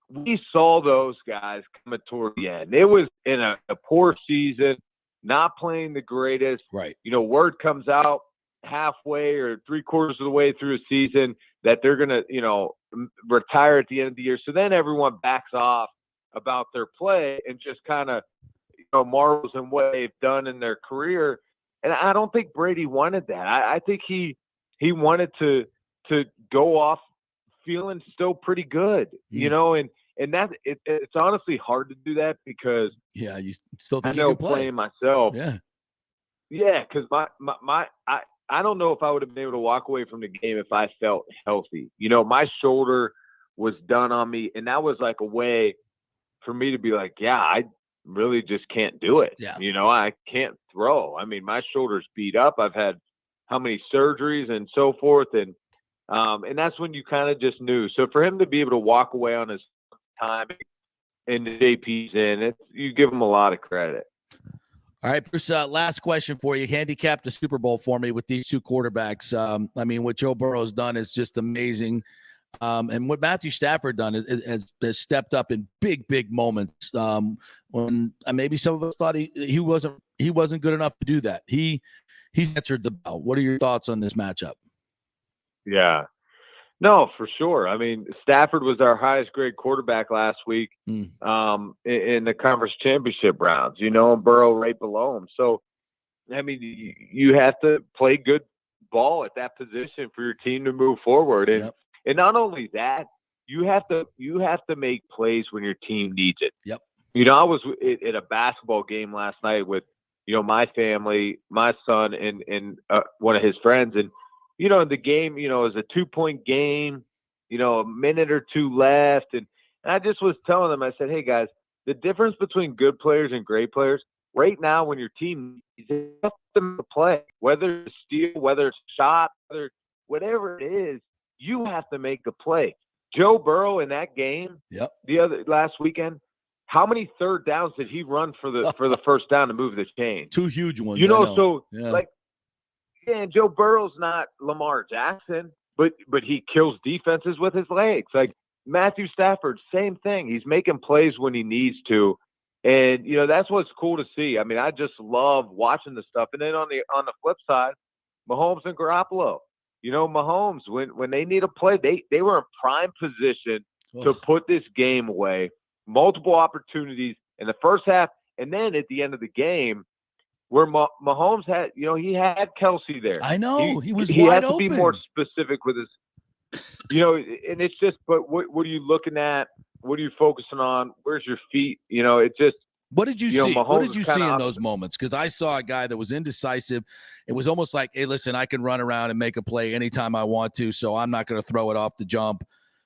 we saw those guys coming toward the end. It was in a poor season, not playing the greatest. Right. Word comes out halfway or 3/4 of the way through a season that they're going to, retire at the end of the year. So then everyone backs off about their play and just kind of, marvels in what they've done in their career. And I don't think Brady wanted that. I think he wanted to go off feeling still pretty good, and that it's honestly hard to do that because you still think I know you can play. Playing myself, because I don't know if I would have been able to walk away from the game if I felt healthy. My shoulder was done on me, and that was like a way for me to be like, I really just can't do it. I can't throw. I mean, my shoulder's beat up. I've had how many surgeries and so forth, and that's when you kind of just knew. So for him to be able to walk away on his time and the JP's in, you give him a lot of credit. All right, Bruce, last question for you. Handicap the Super Bowl for me with these two quarterbacks. I mean, what Joe Burrow's done is just amazing. And what Matthew Stafford done has stepped up in big moments. When maybe some of us thought he wasn't good enough to do that. He's answered the bell. What are your thoughts on this matchup? Yeah. No, for sure. I mean, Stafford was our highest grade quarterback last week in the conference championship rounds, and Burrow right below him. So, I mean, you have to play good ball at that position for your team to move forward. And and not only that, you have to make plays when your team needs it. Yep. I was at a basketball game last night with, my family, my son, and one of his friends. And, the game, it was a 2-point game, a minute or two left. And I just was telling them, I said, hey, guys, the difference between good players and great players right now when your team needs it, you have to play, whether it's steal, whether it's shot, whatever it is, you have to make the play. Joe Burrow in that game last weekend, how many third downs did he run for the first down to move the chain? 2 huge ones. And Joe Burrow's not Lamar Jackson, but he kills defenses with his legs. Like Matthew Stafford, same thing. He's making plays when he needs to. And, that's what's cool to see. I mean, I just love watching this stuff. And then on the flip side, Mahomes and Garoppolo. Mahomes, when they need a play, they were in prime position to put this game away. Multiple opportunities in the first half. And then at the end of the game, where Mahomes had, he had Kelsey there. I know. He was he wide had open. To be more specific with his, and it's just, but what are you looking at? What are you focusing on? Where's your feet? It's just. What did you see? Mahomes What did you see in those moments? Because I saw a guy that was indecisive. It was almost like, hey, listen, I can run around and make a play anytime I want to, so I'm not going to throw it off the jump.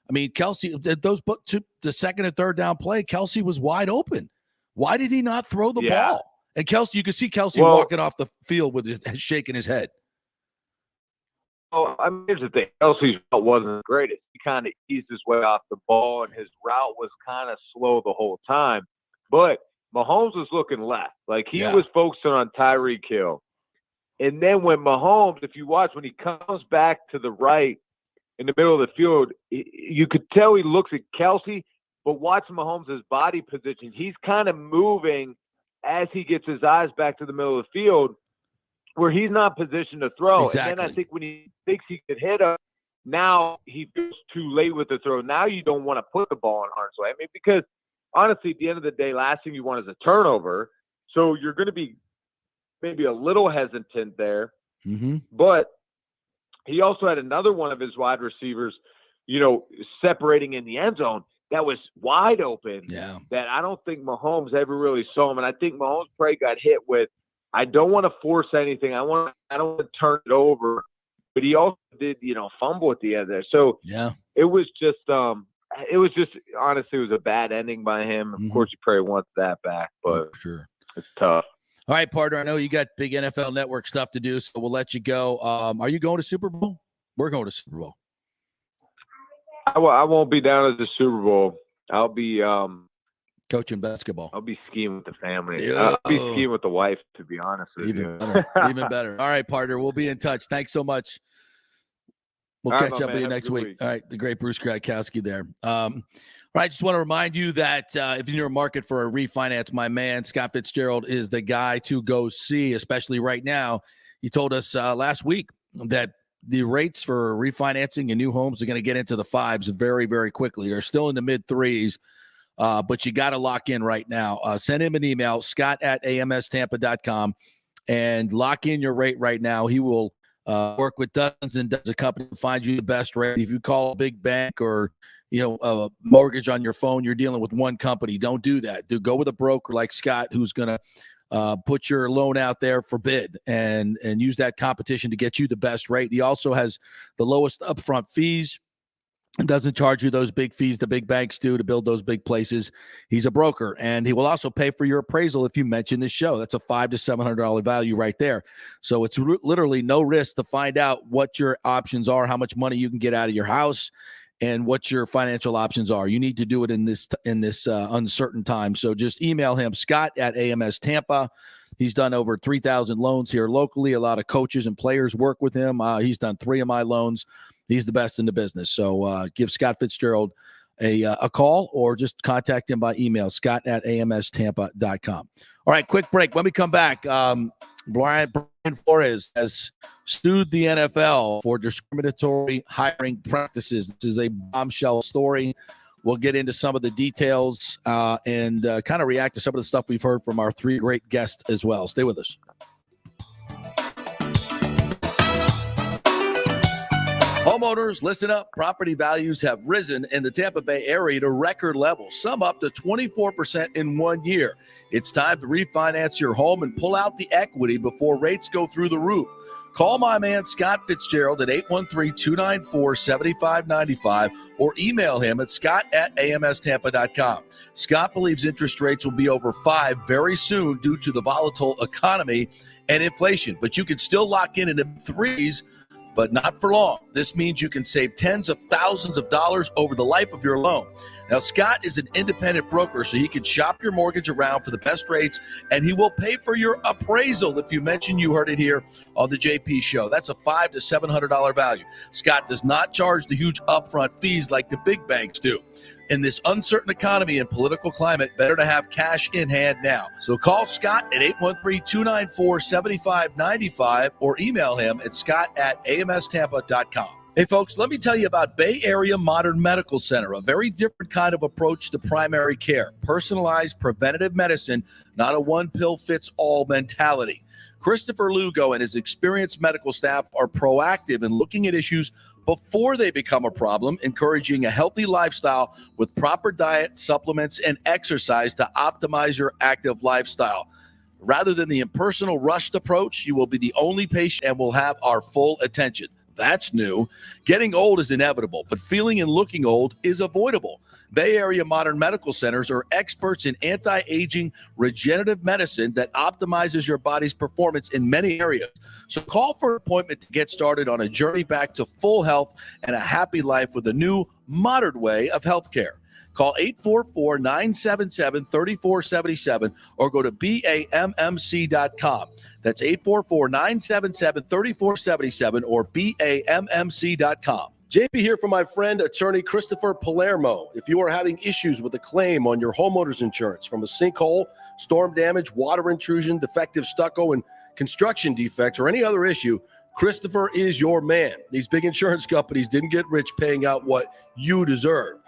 I mean, Kelsey, the second and third down play, Kelsey was wide open. Why did he not throw the ball? And Kelsey, you could see Kelsey walking off the field with his shaking his head. Oh, I mean, here's the thing. Kelsey's route wasn't the greatest. He kind of eased his way off the ball, and his route was kind of slow the whole time. But Mahomes was looking left. Like, he was focusing on Tyreek Hill. And then when Mahomes, if you watch, when he comes back to the right in the middle of the field, you could tell he looks at Kelsey, but watch Mahomes' body position. He's kind of moving as he gets his eyes back to the middle of the field where he's not positioned to throw. Exactly. And then I think when he thinks he could hit him, now he feels too late with the throw. Now you don't want to put the ball in harm's way. I mean, because honestly, at the end of the day, last thing you want is a turnover. So you're going to be maybe a little hesitant there. Mm-hmm. But he also had another one of his wide receivers, separating in the end zone that was wide open that I don't think Mahomes ever really saw him. And I think Mahomes probably got hit with, I don't want to force anything. I don't want to turn it over. But he also did, fumble at the end there. So it was just honestly, it was a bad ending by him. Of course, he probably wants that back, but sure, it's tough. All right, partner, I know you got big NFL Network stuff to do, so we'll let you go. Are you going to Super Bowl? We're going to Super Bowl. I won't be down at the Super Bowl. I'll be coaching basketball. I'll be skiing with the family. I'll be skiing with the wife, to be honest with you. Better. Even better. All right, partner, we'll be in touch. Thanks so much. We'll catch up with you next week. All right, the great Bruce Gradkowski there. All right, just want to remind you that if you're in a market for a refinance, my man, Scott Fitzgerald, is the guy to go see, especially right now. He told us last week that the rates for refinancing in new homes are going to get into the 5s very, very quickly. They're still in the mid-3s, but you got to lock in right now. Send him an email, scott@amstampa.com, and lock in your rate right now. He will work with dozens and dozens of companies to find you the best rate. If you call a big bank or a mortgage on your phone, you're dealing with one company. Don't do that. Go with a broker like Scott, who's going to put your loan out there for bid and use that competition to get you the best rate. He also has the lowest upfront fees and doesn't charge you those big fees the big banks do to build those big places. He's a broker, and he will also pay for your appraisal if you mention this show. That's a $500 to $700 value right there. So it's literally no risk to find out what your options are, how much money you can get out of your house, and what your financial options are. You need to do it in this uncertain time. So just email him, Scott@AMS Tampa. He's done over 3,000 loans here locally. A lot of coaches and players work with him. He's done 3 of my loans. He's the best in the business. So give Scott Fitzgerald a call or just contact him by email, scott@amstampa.com. All right, quick break. When we come back, Brian Flores has sued the NFL for discriminatory hiring practices. This is a bombshell story. We'll get into some of the details and kind of react to some of the stuff we've heard from our three great guests as well. Stay with us. Homeowners, listen up. Property values have risen in the Tampa Bay area to record levels, some up to 24% in 1 year. It's time to refinance your home and pull out the equity before rates go through the roof. Call my man Scott Fitzgerald at 813-294-7595 or email him at scott@amstampa.com. Scott believes interest rates will be over 5 very soon due to the volatile economy and inflation, but you can still lock in the 3s, but not for long. This means you can save tens of thousands of dollars over the life of your loan. Now, Scott is an independent broker, so he can shop your mortgage around for the best rates, and he will pay for your appraisal if you mention you heard it here on the JP Show. That's a $500 to $700 value. Scott does not charge the huge upfront fees like the big banks do. In this uncertain economy and political climate, better to have cash in hand now. So call Scott at 813-294-7595 or email him at scott@amstampa.com. Hey, folks, let me tell you about Bay Area Modern Medical Center, a very different kind of approach to primary care. Personalized preventative medicine, not a one-pill-fits-all mentality. Christopher Lugo and his experienced medical staff are proactive in looking at issues before they become a problem, encouraging a healthy lifestyle with proper diet, supplements, and exercise to optimize your active lifestyle. Rather than the impersonal, rushed approach, you will be the only patient and will have our full attention. That's new. Getting old is inevitable, but feeling and looking old is avoidable. Bay Area Modern Medical Centers are experts in anti-aging regenerative medicine that optimizes your body's performance in many areas. So call for an appointment to get started on a journey back to full health and a happy life with a new, modern way of healthcare. Call 844-977-3477 or go to BAMMC.com. That's 844-977-3477 or BAMMC.com. JP here for my friend, attorney Christopher Palermo. If you are having issues with a claim on your homeowner's insurance from a sinkhole, storm damage, water intrusion, defective stucco, and construction defects, or any other issue, Christopher is your man. These big insurance companies didn't get rich paying out what you deserve.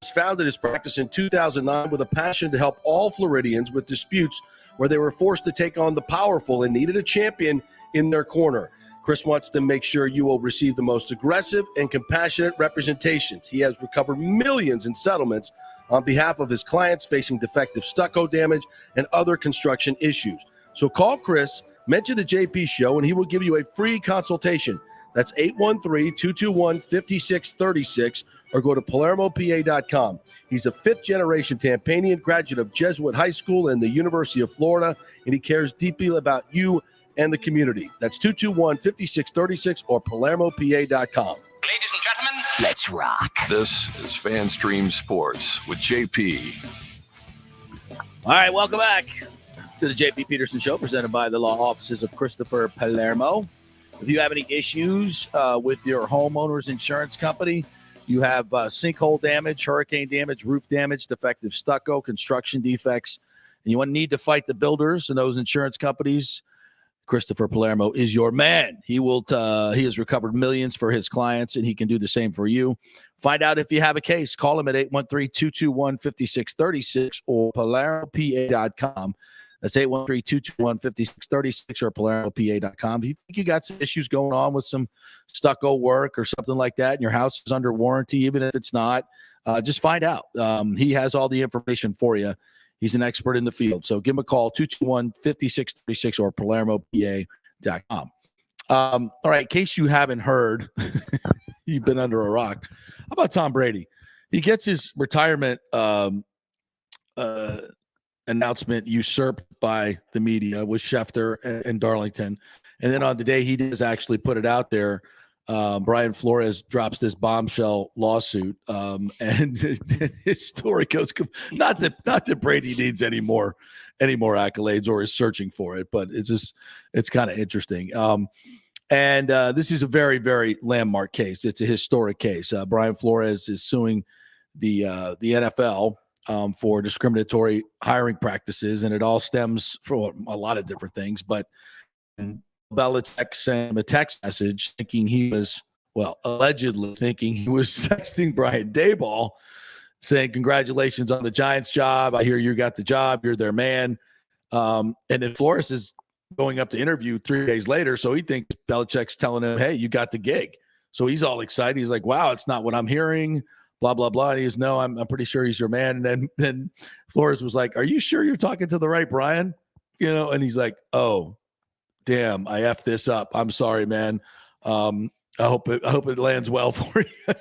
Chris founded his practice in 2009 with a passion to help all Floridians with disputes where they were forced to take on the powerful and needed a champion in their corner. Chris wants to make sure you will receive the most aggressive and compassionate representations. He has recovered millions in settlements on behalf of his clients facing defective stucco damage and other construction issues. So call Chris, mention the JP Show, and he will give you a free consultation. That's 813-221-5636 or go to PalermoPA.com. He's a fifth-generation Tampanian graduate of Jesuit High School and the University of Florida, and he cares deeply about you and the community. That's 221-5636 or PalermoPA.com. Ladies and gentlemen, let's rock. This is FanStream Sports with JP. All right, welcome back to the JP Peterson Show, presented by the law offices of Christopher Palermo. If you have any issues with your homeowner's insurance company, you have sinkhole damage, hurricane damage, roof damage, defective stucco, construction defects, and you need to fight the builders and those insurance companies, Christopher Palermo is your man. He has recovered millions for his clients, and he can do the same for you. Find out if you have a case. Call him at 813-221-5636 or PalermoPA.com. That's 813-221-5636 or PalermoPA.com. If you think you got some issues going on with some stucco work or something like that, and your house is under warranty, even if it's not, just find out. He has all the information for you. He's an expert in the field. So give him a call, 221-5636 or PalermoPA.com. All right, in case you haven't heard, you've been under a rock. How about Tom Brady? He gets his retirement announcement usurped by the media with Schefter and Darlington. And then on the day he does actually put it out there, Brian Flores drops this bombshell lawsuit, and his story goes not that Brady needs any more accolades or is searching for it, but it's kind of interesting. And this is a very, very landmark case. It's a historic case. Brian Flores is suing the NFL for discriminatory hiring practices, and it all stems from a lot of different things. But Belichick sent him a text message allegedly thinking he was texting Brian Daboll saying, "Congratulations on the Giants job. I hear you got the job. You're their man." And then Flores is going up to interview 3 days later. So he thinks Belichick's telling him, "Hey, you got the gig." So he's all excited. He's like, "Wow, it's not what I'm hearing, blah, blah, blah." And he goes, "No, I'm pretty sure he's your man." And then Flores was like, "Are you sure you're talking to the right Brian?" And he's like, "Oh, damn, I effed this up. I'm sorry, man. I hope it lands well for you."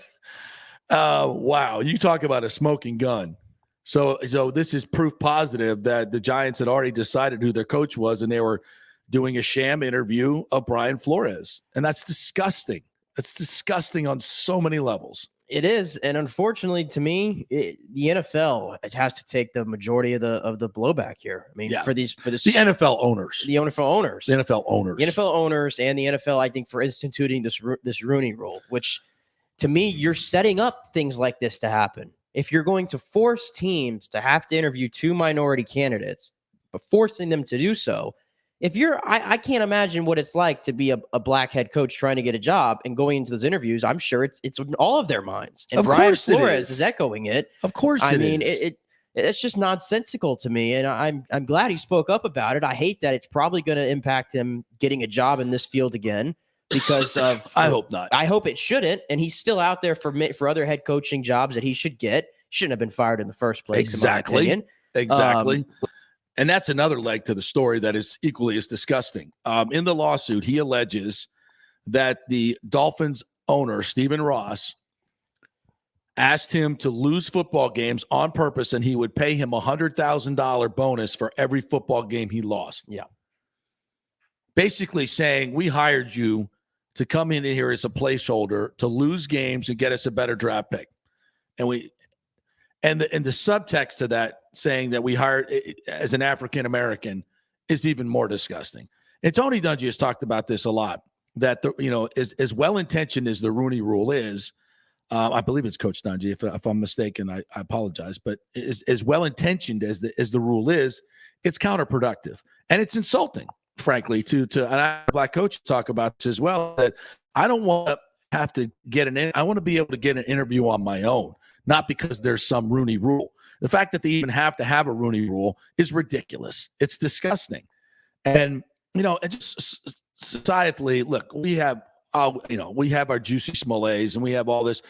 Wow. You talk about a smoking gun. So this is proof positive that the Giants had already decided who their coach was, and they were doing a sham interview of Brian Flores. And that's disgusting. It's disgusting on so many levels. It is. And unfortunately, to me, the NFL has to take the majority of the blowback here. I mean, for the NFL owners. The NFL owners. The NFL owners. The NFL owners and the NFL, I think, for instituting this Rooney Rule, which to me, you're setting up things like this to happen. If you're going to force teams to have to interview 2 minority candidates, but forcing them to do so, I can't imagine what it's like to be a black head coach trying to get a job and going into those interviews. I'm sure it's in all of their minds. And Brian Flores is echoing it. Of course, it's just nonsensical to me, and I'm glad he spoke up about it. I hate that it's probably going to impact him getting a job in this field again because of. I hope not. I hope it shouldn't, and he's still out there for other head coaching jobs that he should get. Shouldn't have been fired in the first place. Exactly. In my opinion. Exactly. And that's another leg to the story that is equally as disgusting. In the lawsuit, he alleges that the Dolphins owner, Stephen Ross, asked him to lose football games on purpose, and he would pay him $100,000 bonus for every football game he lost. Yeah. Basically saying, we hired you to come in here as a placeholder to lose games and get us a better draft pick. And the subtext to that, saying that we hired as an African-American, is even more disgusting. And Tony Dungy has talked about this a lot, that, as well-intentioned as the Rooney Rule is, I believe it's Coach Dungy. If I'm mistaken, I apologize. But as well-intentioned as the rule is, it's counterproductive. And it's insulting, frankly, to and I have a black coach talk about this as well, that I don't want to have to get I want to be able to get an interview on my own, not because there's some Rooney Rule. The fact that they even have to have a Rooney Rule is ridiculous. It's disgusting. And, it just societally, look, we have our Juicy Smollets, and we have all these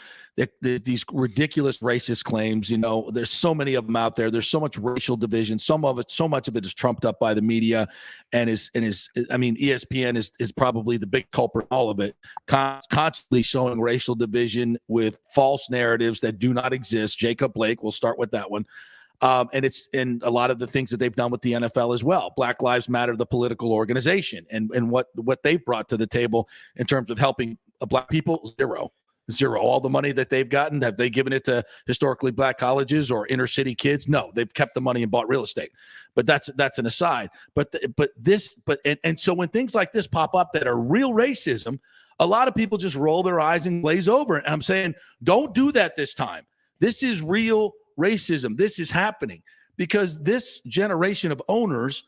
ridiculous racist claims. There's so many of them out there. There's so much racial division. So much of it is trumped up by the media, and ESPN is probably the big culprit in all of it, constantly showing racial division with false narratives that do not exist. Jacob Blake, we'll start with that one. And a lot of the things that they've done with the NFL as well. Black Lives Matter, the political organization, and what they've brought to the table in terms of helping black people, zero. All the money that they've gotten, have they given it to historically black colleges or inner city kids? No, they've kept the money and bought real estate. But that's an aside. So when things like this pop up that are real racism, a lot of people just roll their eyes and glaze over it. And I'm saying, don't do that this time. This is real racism. This is happening because this generation of owners,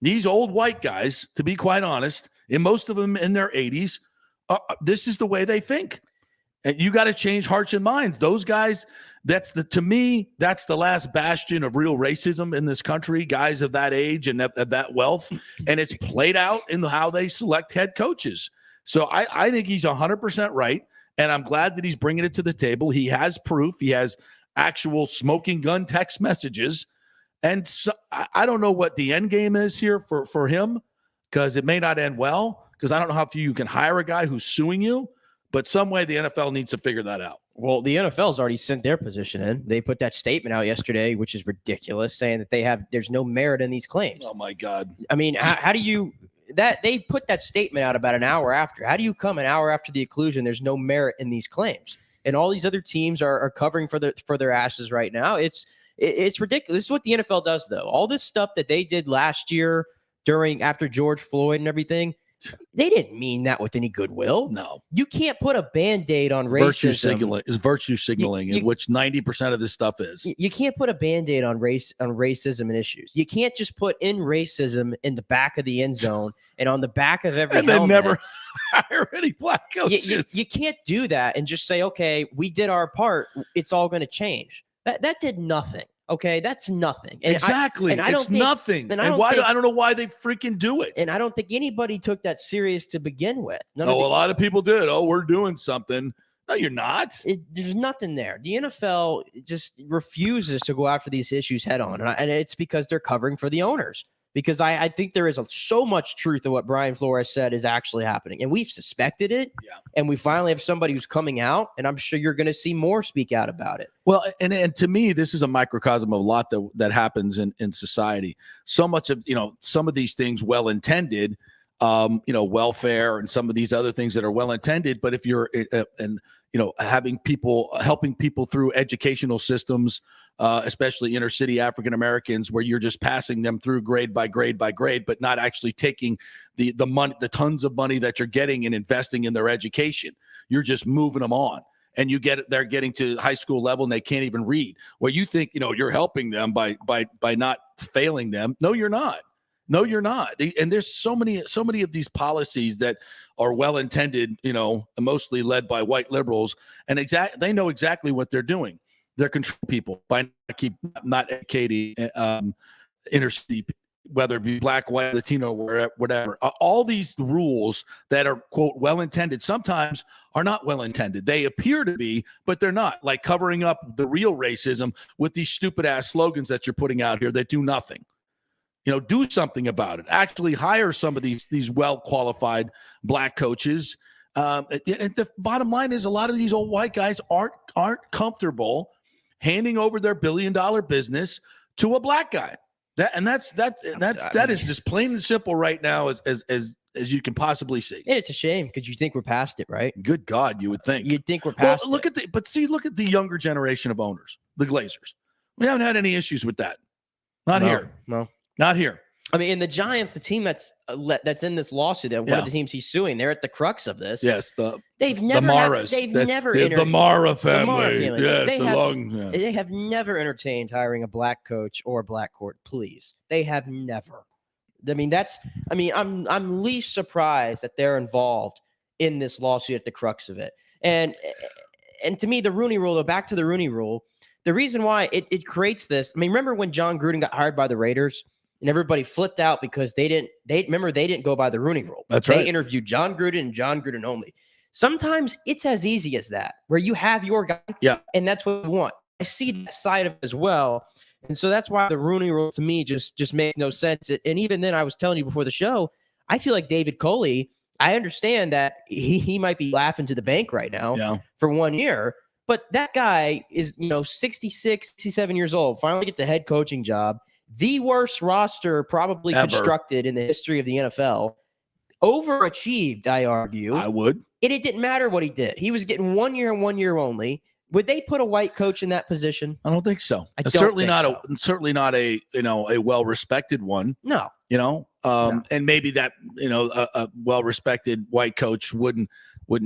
these old white guys, to be quite honest, and most of them in their 80s, this is the way they think. And you got to change hearts and minds. Those guys, to me, that's the last bastion of real racism in this country, guys of that age and of that wealth. And it's played out in how they select head coaches. So I think he's 100% right. And I'm glad that he's bringing it to the table. He has proof. He has actual smoking gun text messages. And so, I don't know what the end game is here for him, because it may not end well, because I don't know how you can hire a guy who's suing you, but some way the NFL needs to figure that out. Well, the NFL's already sent their position in. They put that statement out yesterday, which is ridiculous, saying that there's no merit in these claims. Oh my God. I mean, how do you they put that statement out about an hour after? How do you come an hour after the conclusion there's no merit in these claims? And all these other teams are covering for their asses right now. It's ridiculous. This is what the NFL does, though. All this stuff that they did last year after George Floyd and everything, They didn't mean that with any goodwill. No. You can't put a Band-Aid on racism. Virtue signaling, in which 90% of this stuff is. You can't put a Band-Aid on racism and issues. You can't just put in racism in the back of the end zone and on the back of every and then helmet. never hire any black coaches. You can't do that and just say, okay, we did our part. It's all going to change. That did nothing. Okay, that's nothing. And exactly. It's nothing. And I don't know why they freaking do it. And I don't think anybody took that serious to begin with. A lot of people did. Oh, we're doing something. No, you're not. There's nothing there. The NFL just refuses to go after these issues head on. And it's because they're covering for the owners. Because I think there is so much truth of what Brian Flores said is actually happening. And we've suspected it. Yeah. And we finally have somebody who's coming out. And I'm sure you're going to see more speak out about it. Well, and to me, this is a microcosm of a lot that happens in society. So much of, some of these things well-intended, welfare and some of these other things that are well-intended. But if you're helping people through educational systems, especially inner city African Americans, where you're just passing them through grade by grade by grade, but not actually taking the money, the tons of money that you're getting and investing in their education. You're just moving them on. And they're getting to high school level and they can't even read. Well, you think, you're helping them by not failing them. No, you're not. No, you're not. And there's so many of these policies that are well-intended, mostly led by white liberals. And they know exactly what they're doing. They're controlling people by not educating inner city, whether it be black, white, Latino, whatever. All these rules that are, quote, well-intended sometimes are not well-intended. They appear to be, but they're not. Like covering up the real racism with these stupid-ass slogans that you're putting out here that do nothing. Do something about it. Actually hire some of these well-qualified black coaches. And the bottom line is a lot of these old white guys aren't comfortable handing over their billion-dollar business to a black guy. That is just plain and simple right now as you can possibly see. And it's a shame because you think we're past it, right? Good God, you would think. You'd think we're past look at the younger generation of owners, the Glazers. We haven't had any issues with that. Not here. I mean, in the Giants, the team that's in this lawsuit, one of the teams he's suing, they're at the crux of this. Yes, they've never the Mara family. Yes, they have never entertained hiring a black coach or a black court. Please, they have never. I'm least surprised that they're involved in this lawsuit at the crux of it. And to me, the Rooney Rule. Back to the Rooney Rule. The reason why it creates this. I mean, remember when John Gruden got hired by the Raiders? And everybody flipped out because they didn't go by the Rooney Rule. That's right. They interviewed John Gruden and John Gruden only. Sometimes it's as easy as that, where you have your guy, and that's what you want. I see that side of it as well. And so that's why the Rooney Rule to me just makes no sense. And even then, I was telling you before the show, I feel like David Coley, I understand that he might be laughing to the bank right now for 1 year, but that guy is, 66, 67 years old, finally gets a head coaching job. The worst roster probably ever constructed in the history of the NFL. Overachieved, I argue. I would. It didn't matter what he did. He was getting 1 year and 1 year only. Would they put a white coach in that position? I don't think so. Certainly not a well-respected one. No. And maybe that, a well-respected white coach wouldn't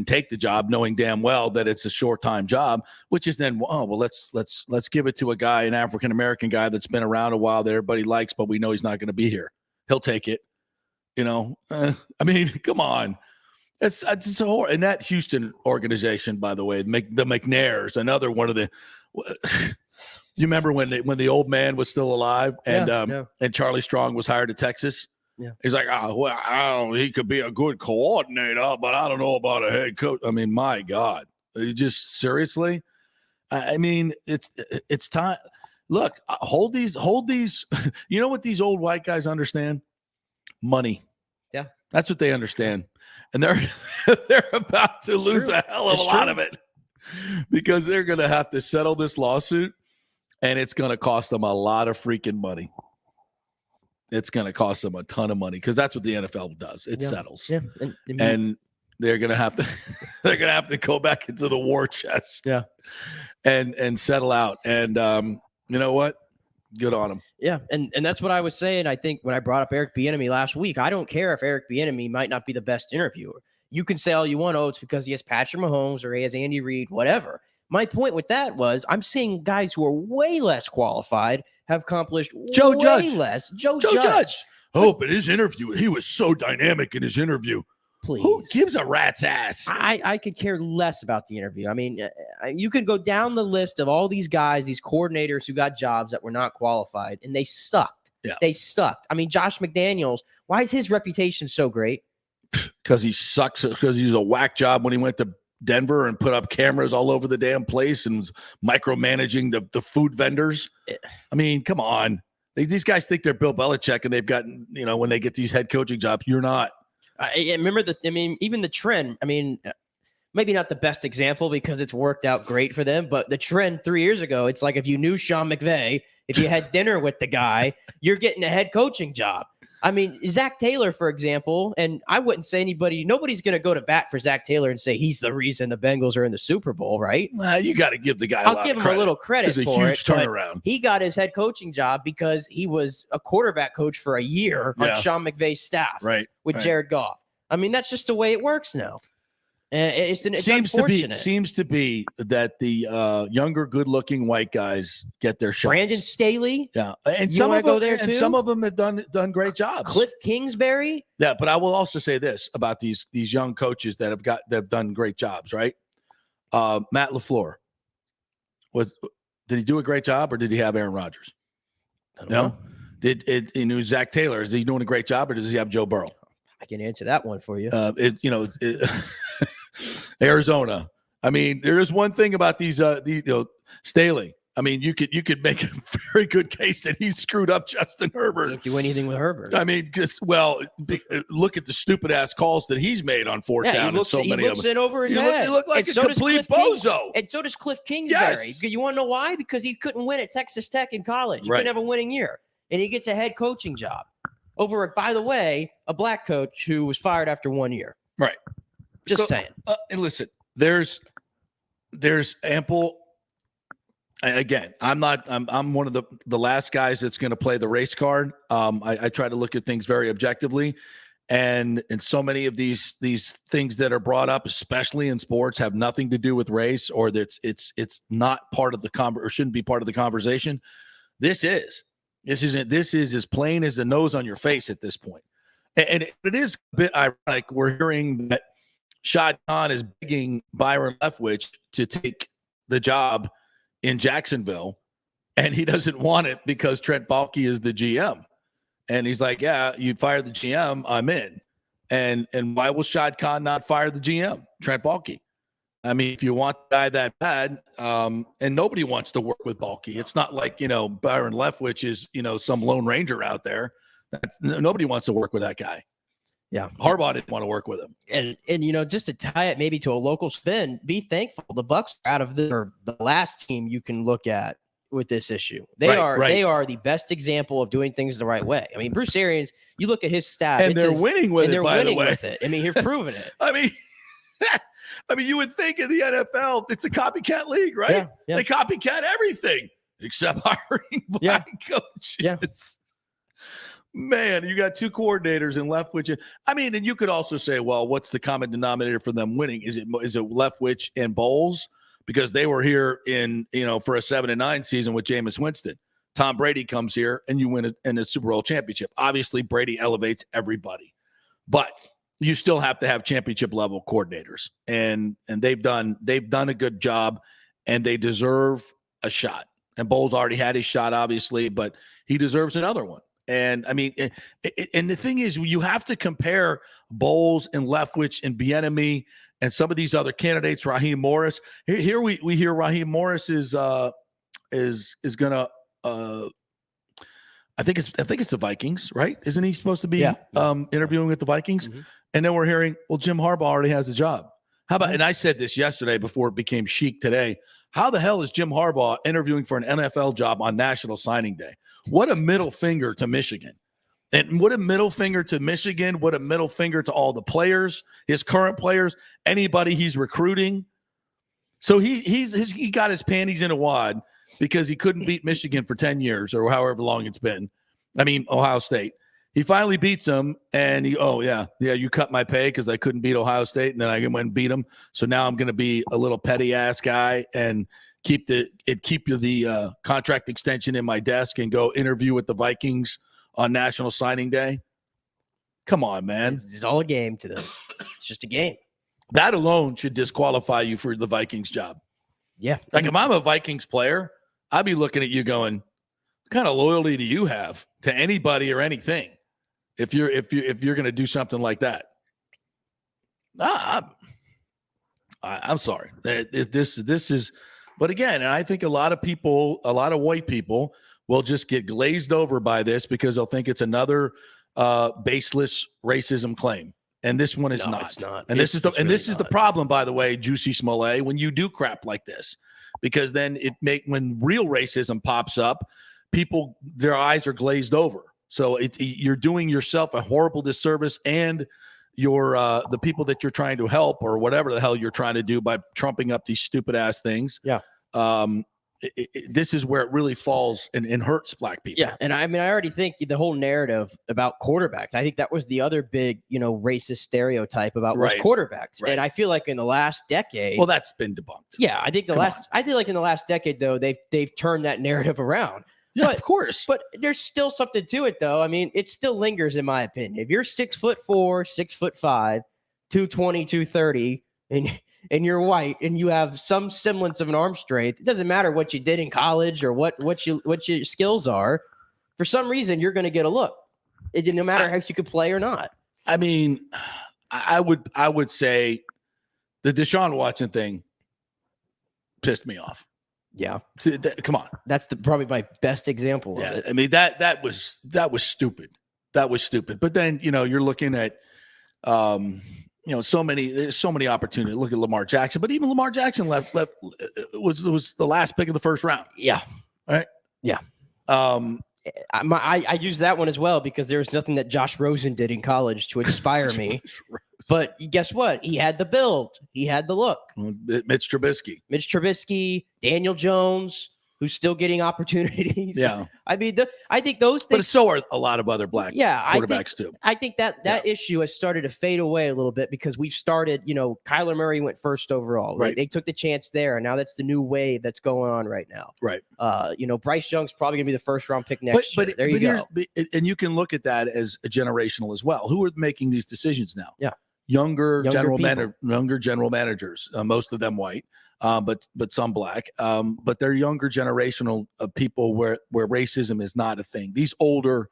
take the job knowing damn well that it's a short-time job, which is then, let's give it to a guy, an African-American guy that's been around a while that everybody likes, but we know he's not going to be here. He'll take it. Come on. It's so horrible. And that Houston organization, by the way, the McNairs, another one of the you remember when the old man was still alive and Charlie Strong was hired to Texas? Yeah. He's like, he could be a good coordinator, but I don't know about a head coach. I mean, my God, you just seriously. It's time. Look, hold these. You know what these old white guys understand? Money. Yeah, that's what they understand, and they're about to lose a hell of a lot of it because they're going to have to settle this lawsuit, and it's going to cost them a lot of freaking money. It's going to cost them a ton of money because that's what the NFL does. It settles. Yeah. And they're going to have to go back into the war chest. Yeah. And settle out. And you know what? Good on him. Yeah, and that's what I was saying. I think when I brought up Eric Bieniemy last week, I don't care if Eric Bieniemy might not be the best interviewer. You can say all you want, it's because he has Patrick Mahomes or he has Andy Reid, whatever. My point with that was I'm seeing guys who are way less qualified have accomplished way less. Joe Judge. Oh, but his interview, he was so dynamic in his interview. Please. Who gives a rat's ass? I could care less about the interview. I mean, you could go down the list of all these guys, these coordinators who got jobs that were not qualified, and they sucked. Yeah. They sucked. I mean, Josh McDaniels, why is his reputation so great? Because he sucks, because he's a whack job when he went to Denver and put up cameras all over the damn place and was micromanaging the food vendors. I mean, come on. These guys think they're Bill Belichick, and they've gotten, when they get these head coaching jobs, you're not. I remember even the trend, maybe not the best example because it's worked out great for them, but the trend 3 years ago, it's like if you knew Sean McVay, if you had dinner with the guy, you're getting a head coaching job. I mean, Zach Taylor, for example, and I wouldn't say nobody's going to go to bat for Zach Taylor and say he's the reason the Bengals are in the Super Bowl, right? You got to give the guy I'll give him a little credit for it. It's a huge turnaround. He got his head coaching job because he was a quarterback coach for a year on Sean McVay's staff with Jared Goff. I mean, that's just the way it works now. It's unfortunate. Seems to be that the younger, good-looking white guys get their shots. Brandon Staley, and some of them go there too. And some of them have done great jobs. Cliff Kingsbury, but I will also say this about these young coaches that have done great jobs. Right, Matt LaFleur did he do a great job or did he have Aaron Rodgers? I don't know. Zach Taylor, is he doing a great job or does he have Joe Burrow? I can answer that one for you. Arizona. I mean, there is one thing about these Staley. I mean, you could make a very good case that he screwed up Justin Herbert. Can't do anything with Herbert. I mean, look at the stupid ass calls that he's made on fourth down. He looks it over his head. He looked like a complete bozo. And so does Cliff Kingsbury. Yes. You want to know why? Because he couldn't win at Texas Tech in college. He couldn't have a winning year, and he gets a head coaching job over, by the way, a black coach who was fired after 1 year. Right. Just saying. And listen, there's ample. Again, I'm one of the last guys that's going to play the race card. I try to look at things very objectively, and so many of these things that are brought up, especially in sports, have nothing to do with race, or that it's not part of the or shouldn't be part of the conversation. This is as plain as the nose on your face at this point. And it is a bit ironic. We're hearing that Shad Khan is begging Byron Leftwich to take the job in Jacksonville, and he doesn't want it because Trent Baalke is the GM. And he's like, yeah, you fire the GM, I'm in. And why will Shad Khan not fire the GM, Trent Baalke? I mean, if you want the guy that bad, and nobody wants to work with Baalke. It's not like, Byron Leftwich is, some Lone Ranger out there. Nobody wants to work with that guy. Yeah. Harbaugh didn't want to work with him. And just to tie it maybe to a local spin, be thankful the Bucs are out of the last team you can look at with this issue. They are the best example of doing things the right way. I mean, Bruce Arians, you look at his staff. And they're winning with it, by the way. I mean, you're proving it. I mean, you would think in the NFL, it's a copycat league, right? Yeah. They copycat everything except hiring black coaches. Yeah. Man, you got two coordinators in Leftwich. And you could also say, well, what's the common denominator for them winning? Is it Leftwich and Bowles? Because they were here for a 7-9 season with Jameis Winston. Tom Brady comes here and you win a Super Bowl championship. Obviously, Brady elevates everybody, but you still have to have championship level coordinators, and they've done a good job, and they deserve a shot. And Bowles already had his shot, obviously, but he deserves another one. And I mean, and the thing is, you have to compare Bowles and Leftwich and Bieniemy and some of these other candidates. Raheem Morris. Here we hear Raheem Morris is gonna. I think it's the Vikings, right? Isn't he supposed to be interviewing with the Vikings? Mm-hmm. And then we're hearing, well, Jim Harbaugh already has a job. How about? And I said this yesterday before it became chic today. How the hell is Jim Harbaugh interviewing for an NFL job on National Signing Day? What a middle finger to Michigan. And what a middle finger to Michigan. What a middle finger to all the players, his current players, anybody he's recruiting. So he got his panties in a wad because he couldn't beat Michigan for 10 years or however long it's been. I mean, Ohio State. He finally beats them, and you cut my pay because I couldn't beat Ohio State, and then I went and beat them. So now I'm going to be a little petty ass guy and keep the contract extension in my desk and go interview with the Vikings on National Signing Day. Come on, man. It's all a game to them. It's just a game. That alone should disqualify you for the Vikings job. Yeah. Like if I'm a Vikings player, I'd be looking at you going, what kind of loyalty do you have to anybody or anything? If you're going to do something like that, I'm sorry. This is, but again, and I think a lot of white people will just get glazed over by this because they'll think it's another baseless racism claim, and this one is not. It's not. And this is the problem, by the way, Juicy Smollett, when you do crap like this, because then when real racism pops up, people their eyes are glazed over. So you're doing yourself a horrible disservice, and the people that you're trying to help or whatever the hell you're trying to do by trumping up these stupid ass things. Yeah. This is where it really falls and hurts black people. Yeah, and I mean, I already think the whole narrative about quarterbacks, I think that was the other big, racist stereotype about was quarterbacks. Right. And I feel like in the last decade, well, that's been debunked. Yeah, I think in the last decade though, they've turned that narrative around. Yeah, of course. But there's still something to it, though. I mean, it still lingers, in my opinion. If you're 6'4", 6'5", 220, 230, and you're white, and you have some semblance of an arm strength, it doesn't matter what you did in college or what your skills are. For some reason, you're going to get a look. No matter if you could play or not. I mean, I would say the Deshaun Watson thing pissed me off. Yeah, come on. That's probably my best example of it. I mean that was stupid. That was stupid. But then you're looking at there's so many opportunities. Look at Lamar Jackson, but even Lamar Jackson left was the last pick of the first round. Yeah. All right. Yeah. I use that one as well because there was nothing that Josh Rosen did in college to inspire me. But guess what? He had the build. He had the look. Mitch Trubisky, Daniel Jones, who's still getting opportunities. Yeah. I mean, I think those things. But so are a lot of other black quarterbacks too. I think that issue has started to fade away a little bit because we've started, Kyler Murray went first overall. Right? They took the chance there, and now that's the new wave that's going on right now. Right. Bryce Young's probably going to be the first round pick next year. There you go. And you can look at that as a generational as well. Who are making these decisions now? Yeah. Younger general managers, most of them white, but some black. But they're younger generational of people where racism is not a thing. These older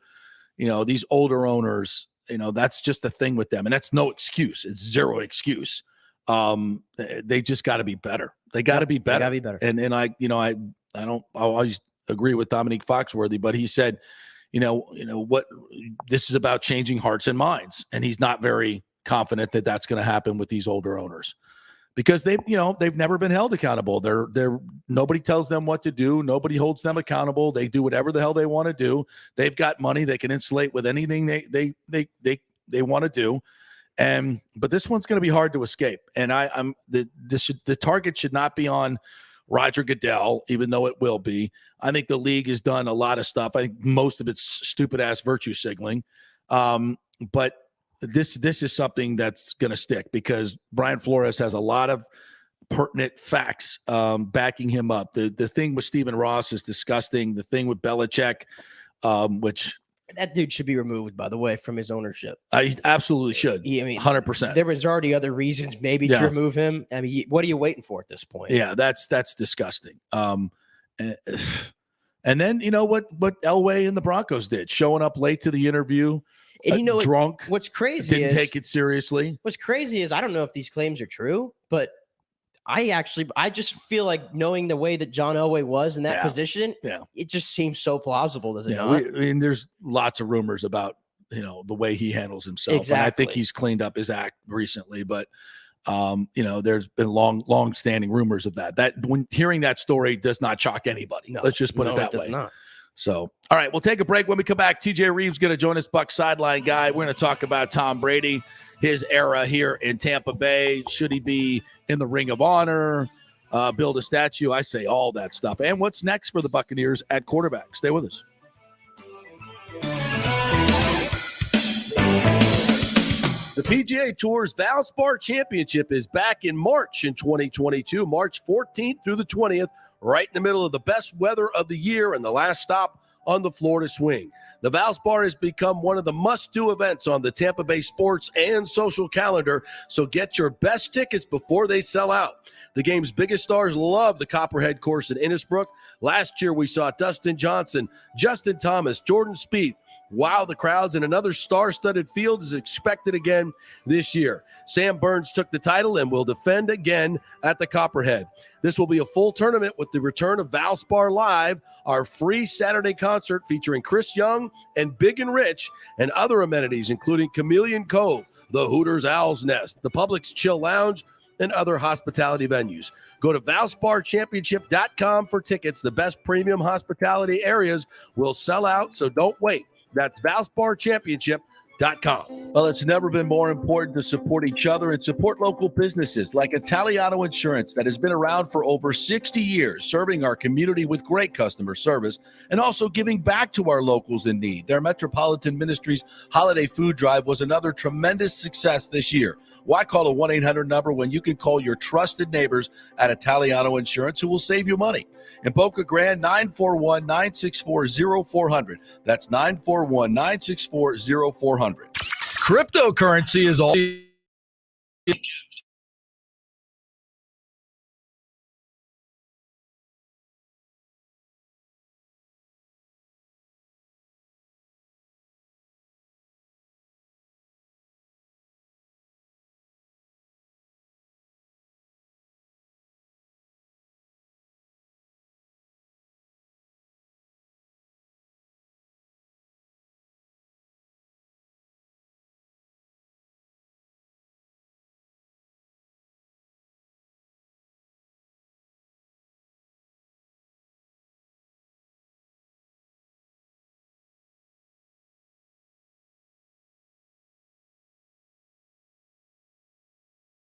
owners, that's just a thing with them, and that's no excuse. It's zero excuse. They just got to be better. They got to be better. Got to be better. And I always agree with Dominique Foxworthy, but he said, what this is about changing hearts and minds, and he's not very confident that that's going to happen with these older owners because they've never been held accountable. They're nobody tells them what to do. Nobody holds them accountable. They do whatever the hell they want to do. They've got money. They can insulate with anything they want to do. But this one's going to be hard to escape. And the target should not be on Roger Goodell, even though it will be. I think the league has done a lot of stuff. I think most of it's stupid ass virtue signaling. But this is something that's going to stick because Brian Flores has a lot of pertinent facts backing him up. The thing with Stephen Ross is disgusting. The thing with Belichick, which that dude should be removed, by the way, from his ownership. He absolutely should. 100%. There was already other reasons maybe to remove him. I mean, what are you waiting for at this point? Yeah, that's disgusting. And then what Elway and the Broncos did, showing up late to the interview. And drunk. What's crazy didn't take it seriously. What's crazy is I don't know if these claims are true, but I just feel like knowing the way that John Elway was in that position, it just seems so plausible, does it not? I mean, there's lots of rumors about the way he handles himself. Exactly. And I think he's cleaned up his act recently, but there's been long-standing rumors of that. That when hearing that story does not shock anybody. No, let's just put it that way. Does not. So, all right, we'll take a break. When we come back, TJ Rives going to join us, Bucs sideline guy. We're going to talk about Tom Brady, his era here in Tampa Bay. Should he be in the Ring of Honor? build a statue. I say all that stuff. And what's next for the Buccaneers at quarterback? Stay with us. The PGA Tour's Valspar Championship is back in March in 2022, March 14th through the 20th, right in the middle of the best weather of the year and the last stop on the Florida Swing. The Valspar has become one of the must-do events on the Tampa Bay sports and social calendar, so get your best tickets before they sell out. The game's biggest stars love the Copperhead course at Innisbrook. Last year, we saw Dustin Johnson, Justin Thomas, Jordan Spieth wow the crowds, and another star-studded field is expected again this year. Sam Burns took the title and will defend again at the Copperhead. This will be a full tournament with the return of Valspar Live, our free Saturday concert featuring Chris Young and Big and Rich, and other amenities including Chameleon Cove, the Hooters Owl's Nest, the Publix Chill Lounge, and other hospitality venues. Go to ValsparChampionship.com for tickets. The best premium hospitality areas will sell out, so don't wait. That's ValsparChampionship.com. Well, it's never been more important to support each other and support local businesses like Italiano Insurance that has been around for over 60 years, serving our community with great customer service and also giving back to our locals in need. Their Metropolitan Ministries Holiday Food Drive was another tremendous success this year. Why call a 1-800 number when you can call your trusted neighbors at Italiano Insurance who will save you money? In Boca Grande, 941-964-0400. That's 941-964-0400. Cryptocurrency is all.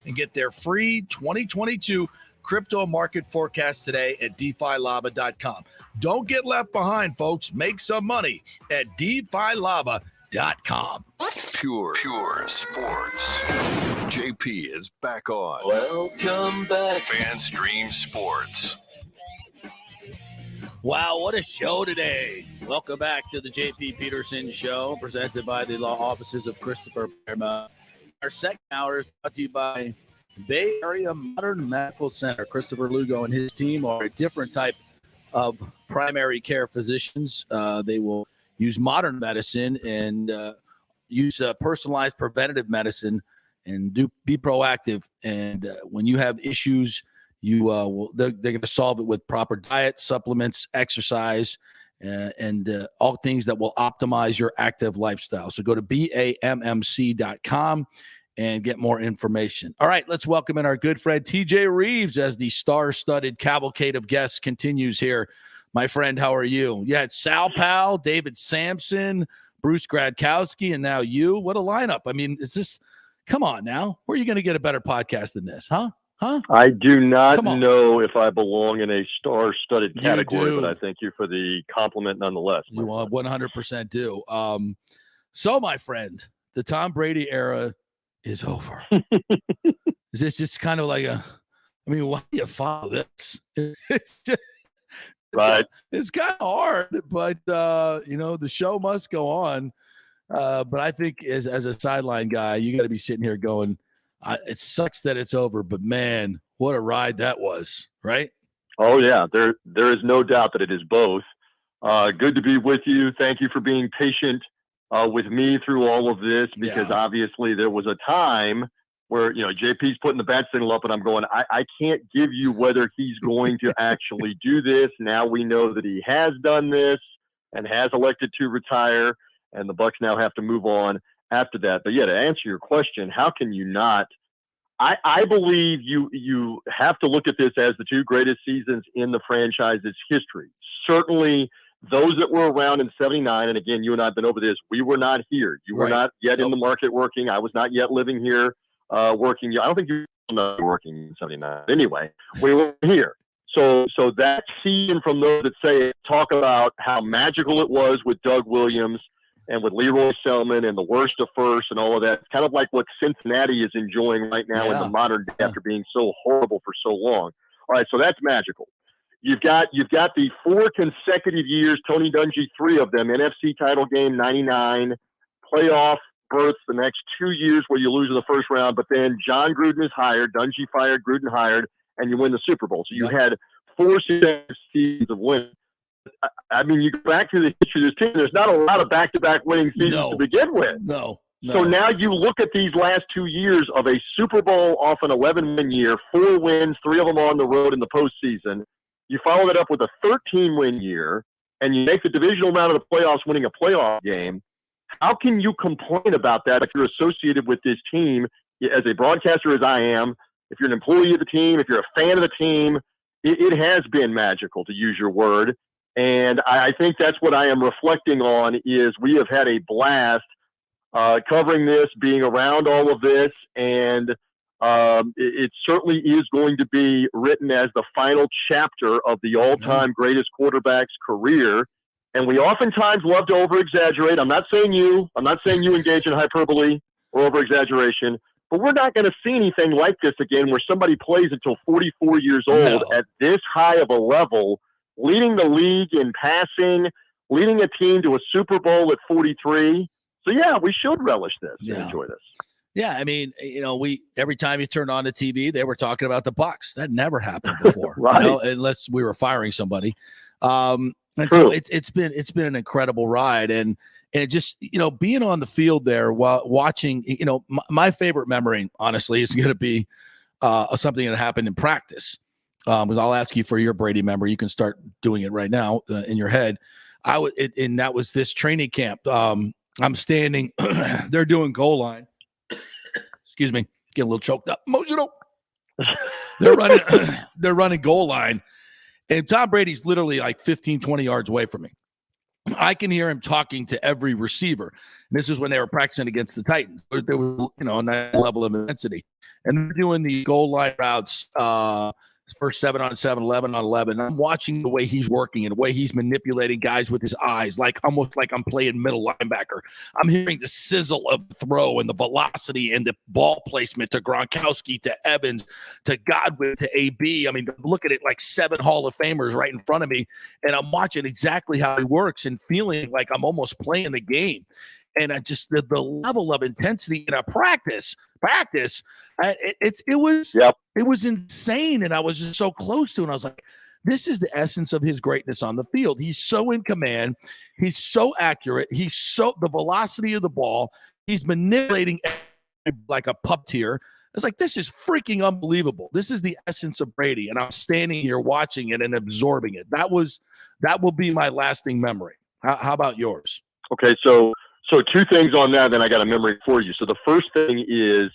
And get their free 2022 crypto market forecast today at DeFiLava.com. Don't get left behind, folks. Make some money at DeFiLava.com. Pure sports. JP is back on. Welcome back. FanStream Sports. Wow, what a show today. Welcome back to the JP Peterson Show, presented by the law offices of Christopher Paolantonio. Our second hour is brought to you by Bay Area Modern Medical Center. Christopher Lugo and his team are a different type of primary care physicians. They will use modern medicine and use personalized preventative medicine and be proactive. And when you have issues, they're going to solve it with proper diet, supplements, exercise, and all things that will optimize your active lifestyle. So go to BAMMC.com and get more information. All right, let's welcome in our good friend TJ Rives as the star-studded cavalcade of guests continues here. My friend, how are you? You had Sal Pal, David Samson, Bruce Gradkowski, and now you. What a lineup. I mean, come on now. Where are you going to get a better podcast than this, huh? I do not know if I belong in a star-studded category, but I thank you for the compliment nonetheless. You 100% do. So, my friend, the Tom Brady era is over. Is this just kind of like why do you follow this? Right. It's kind of hard, but, the show must go on. But I think as a sideline guy, you got to be sitting here going, it sucks that it's over, but man, what a ride that was, right? Oh yeah, there is no doubt that it is both. Good to be with you. Thank you for being patient with me through all of this, because obviously there was a time where JP's putting the bat signal up, and I'm going, I can't give you whether he's going to actually do this. Now we know that he has done this and has elected to retire, and the Bucs now have to move on after that. But to answer your question, how can you not? I believe you have to look at this as the two greatest seasons in the franchise's history. Certainly those that were around in 79, and again, you and I have been over this, we were not here. You were not yet in the market working. I was not yet living here working. I don't think you not working in 79. Anyway, we were here. So that seeing from those that say, talk about how magical it was with Doug Williams and with Leroy Selman and the worst of first and all of that, it's kind of like what Cincinnati is enjoying right now in the modern day after being so horrible for so long. All right, so that's magical. You've got the 4 consecutive years, Tony Dungy, 3 of them, NFC title game, 99, playoff berths the next 2 years where you lose in the first round, but then John Gruden is hired, Dungy fired, Gruden hired, and you win the Super Bowl. So you had 4 successive seasons of winning. I mean, you go back to the history of this team, there's not a lot of back-to-back winning seasons to begin with. No. So now you look at these last 2 years of a Super Bowl off an 11-win year, 4 wins, 3 of them on the road in the postseason. You follow that up with a 13-win year, and you make the divisional round of the playoffs winning a playoff game. How can you complain about that if you're associated with this team as a broadcaster as I am, if you're an employee of the team, if you're a fan of the team? It has been magical, to use your word. And I think that's what I am reflecting on is we have had a blast covering this, being around all of this, and it certainly is going to be written as the final chapter of the all-time greatest quarterback's career. And we oftentimes love to over-exaggerate. I'm not saying you engage in hyperbole or over-exaggeration, but we're not going to see anything like this again where somebody plays until 44 years old at this high of a level, leading the league in passing, leading a team to a Super Bowl at 43. So, yeah, we should relish this and enjoy this. Yeah, I mean, every time you turn on the TV, they were talking about the Bucs. That never happened before, right? Unless we were firing somebody. And so it's been an incredible ride, and it just being on the field there while watching. My favorite memory, honestly, is going to be something that happened in practice. Because I'll ask you for your Brady memory. You can start doing it right now in your head. And that was this training camp. I'm standing. They're doing goal line. Excuse me, get a little choked up, emotional. They're running goal line, and Tom Brady's literally like 15, 20 yards away from me. I can hear him talking to every receiver. And this is when they were practicing against the Titans. There was, a nice level of intensity, and they're doing the goal line routes. First 7-on-7, 11-on-11. I'm watching the way he's working and the way he's manipulating guys with his eyes, almost like I'm playing middle linebacker. I'm hearing the sizzle of the throw and the velocity and the ball placement to Gronkowski, to Evans, to Godwin, to AB. I mean, look at it, like 7 Hall of Famers right in front of me, and I'm watching exactly how he works and feeling like I'm almost playing the game. And I just the level of intensity in a practice. It was insane, and I was just so close to it. And I was like, this is the essence of his greatness on the field. He's so in command. He's so accurate. The velocity of the ball. He's manipulating like a puppeteer. It's like, this is freaking unbelievable. This is the essence of Brady, and I'm standing here watching it and absorbing it. That will be my lasting memory. How about yours? Okay, so 2 things on that, then I got a memory for you. So the first thing is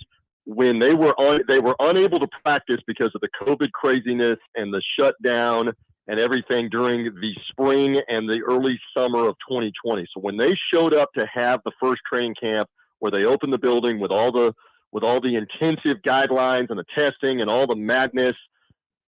when they were unable to practice because of the COVID craziness and the shutdown and everything during the spring and the early summer of 2020. So when they showed up to have the first training camp where they opened the building with all the intensive guidelines and the testing and all the madness,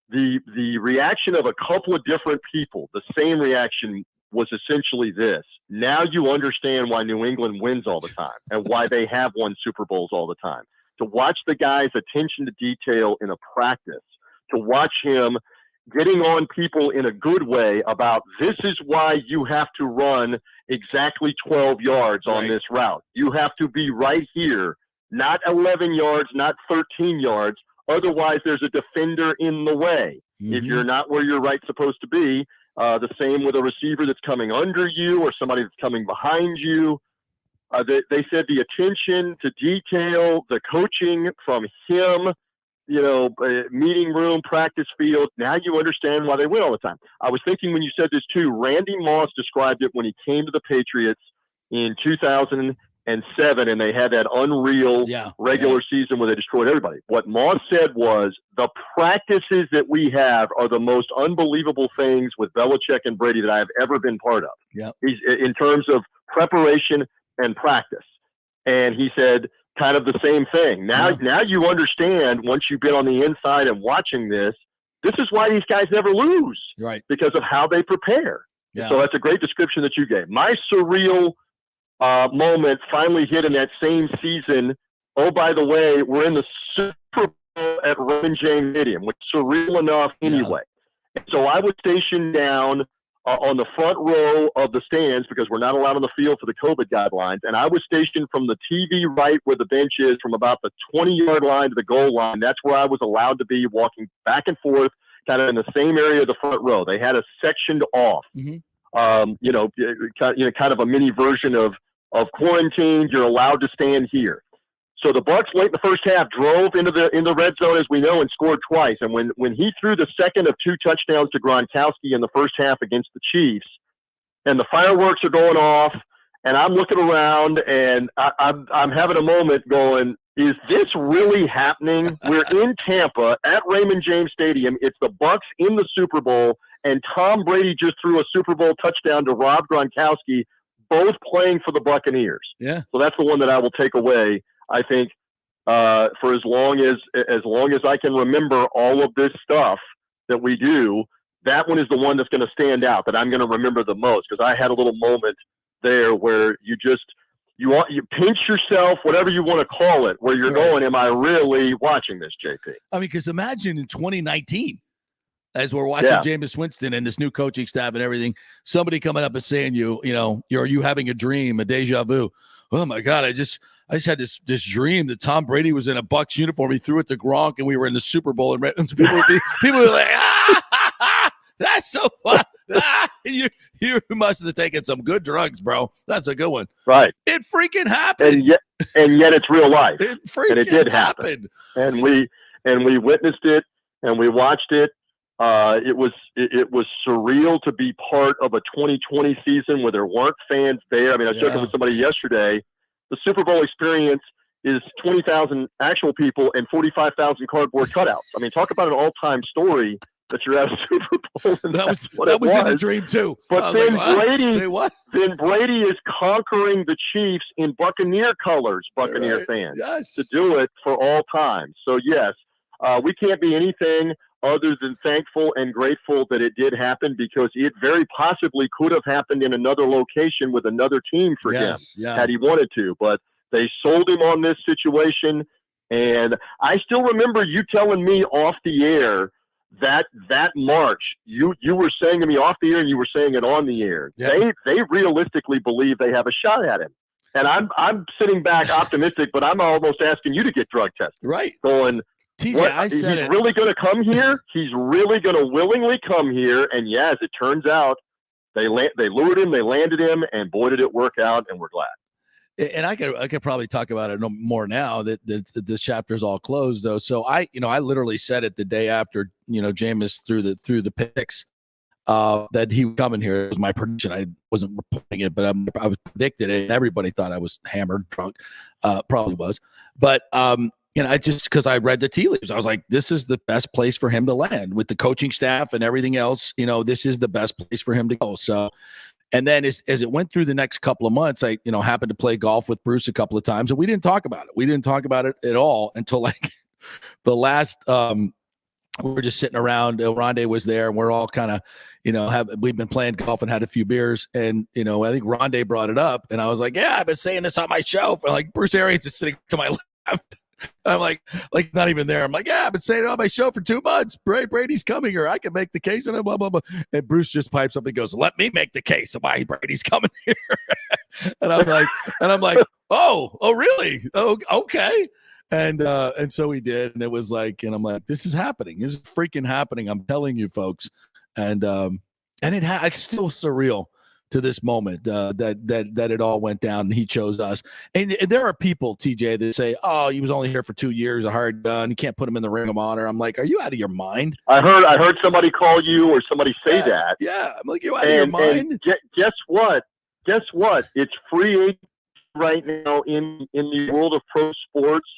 the reaction of a couple of different people, the same reaction was essentially this. Now you understand why New England wins all the time and why they have won Super Bowls all the time. To watch the guy's attention to detail in a practice, to watch him getting on people in a good way about this is why you have to run exactly 12 yards on this route. You have to be right here, not 11 yards, not 13 yards. Otherwise, there's a defender in the way. Mm-hmm. If you're not where you're supposed to be, the same with a receiver that's coming under you or somebody that's coming behind you. They said the attention to detail, the coaching from him, meeting room, practice field. Now you understand why they win all the time. I was thinking when you said this too, Randy Moss described it when he came to the Patriots in 2007, and they had that unreal regular season where they destroyed everybody. What Moss said was, the practices that we have are the most unbelievable things with Belichick and Brady that I have ever been part of. Yeah. He's in terms of preparation and practice. And he said, kind of the same thing. Now you understand, once you've been on the inside and watching this is why these guys never lose. Right. Because of how they prepare. Yeah. So that's a great description that you gave. My surreal moment finally hit in that same season. Oh, by the way, we're in the Super Bowl at Raymond James Stadium, which is surreal enough anyway. And so I was stationed down on the front row of the stands because we're not allowed on the field for the COVID guidelines. And I was stationed from the TV right where the bench is, from about the 20-yard line to the goal line. That's where I was allowed to be, walking back and forth, kind of in the same area of the front row. They had us sectioned off, kind of a mini version of quarantine. You're allowed to stand here. So the Bucs late in the first half drove in the red zone, as we know, and scored twice. And when he threw the second of 2 touchdowns to Gronkowski in the first half against the Chiefs, and the fireworks are going off, and I'm looking around, and I'm having a moment going, is this really happening? We're in Tampa at Raymond James Stadium. It's the Bucs in the Super Bowl, and Tom Brady just threw a Super Bowl touchdown to Rob Gronkowski, both playing for the Buccaneers. Yeah. So that's the one that I will take away, I think, for as long as I can remember all of this stuff that we do. That one is the one that's going to stand out, that I'm going to remember the most, because I had a little moment there where you pinch yourself, whatever you want to call it, where you're going, am I really watching this, JP? I mean, because imagine in 2019, as we're watching Jameis Winston and this new coaching staff and everything, somebody coming up and saying, are you having a dream, a deja vu? Oh my God, I just had this dream that Tom Brady was in a Bucs uniform. He threw it to Gronk, and we were in the Super Bowl. And people were like, that's so fun. You must have taken some good drugs, bro. That's a good one. Right. It freaking happened. And yet it's real life. It did happen. And we witnessed it, and we watched it. It was surreal to be part of a 2020 season where there weren't fans there. I mean, I was joking with somebody yesterday. The Super Bowl experience is 20,000 actual people and 45,000 cardboard cutouts. I mean, talk about an all-time story that you're at a Super Bowl. And that was in the dream too. But then Brady is conquering the Chiefs in Buccaneer colors, Buccaneer fans, to do it for all time. So yes, we can't be anything other than thankful and grateful that it did happen, because it very possibly could have happened in another location with another team for him had he wanted to. But they sold him on this situation. And I still remember you telling me off the air that March, you were saying to me off the air, and you were saying it on the air. Yeah. They realistically believe they have a shot at him. And I'm sitting back optimistic, but I'm almost asking you to get drug tested. Right. Going, TJ, he's really going to come here? He's really going to willingly come here? And as it turns out, they lured him, they landed him, and boy, did it work out, and we're glad. And I could probably talk about it more now that this chapter is all closed, though. So I literally said it the day after Jameis threw the picks that he was coming here. It was my prediction. I wasn't reporting it, but I was predicted it, and everybody thought I was hammered, drunk, probably was. But I just, because I read the tea leaves, I was like, this is the best place for him to land with the coaching staff and everything else. This is the best place for him to go. So. And then as it went through the next couple of months, I, happened to play golf with Bruce a couple of times, and we didn't talk about it. We didn't talk about it at all until like the last, we were just sitting around. Rondé was there, and we're all kind of, we've been playing golf and had a few beers. And, I think Rondé brought it up, and I was like, yeah, I've been saying this on my show. For like Bruce Arians is sitting to my left. I'm like not even there. I'm like, yeah, I've been saying it on my show for 2 months. Brady's coming here. I can make the case, and blah, blah, blah. And Bruce just pipes up and goes, let me make the case of why Brady's coming here. and I'm like, oh, really? Oh, okay. And so he did. And it was like, and I'm like, this is happening. This is freaking happening. I'm telling you, folks. And it's still surreal to this moment that it all went down and he chose us. And there are people, TJ, that say, oh, he was only here for 2 years, a hard done. You can't put him in the Ring of Honor. I'm like, are you out of your mind? I heard somebody call you or somebody say that. Yeah. I'm like, you out of your mind? And guess what? It's free agent right now in the world of pro sports.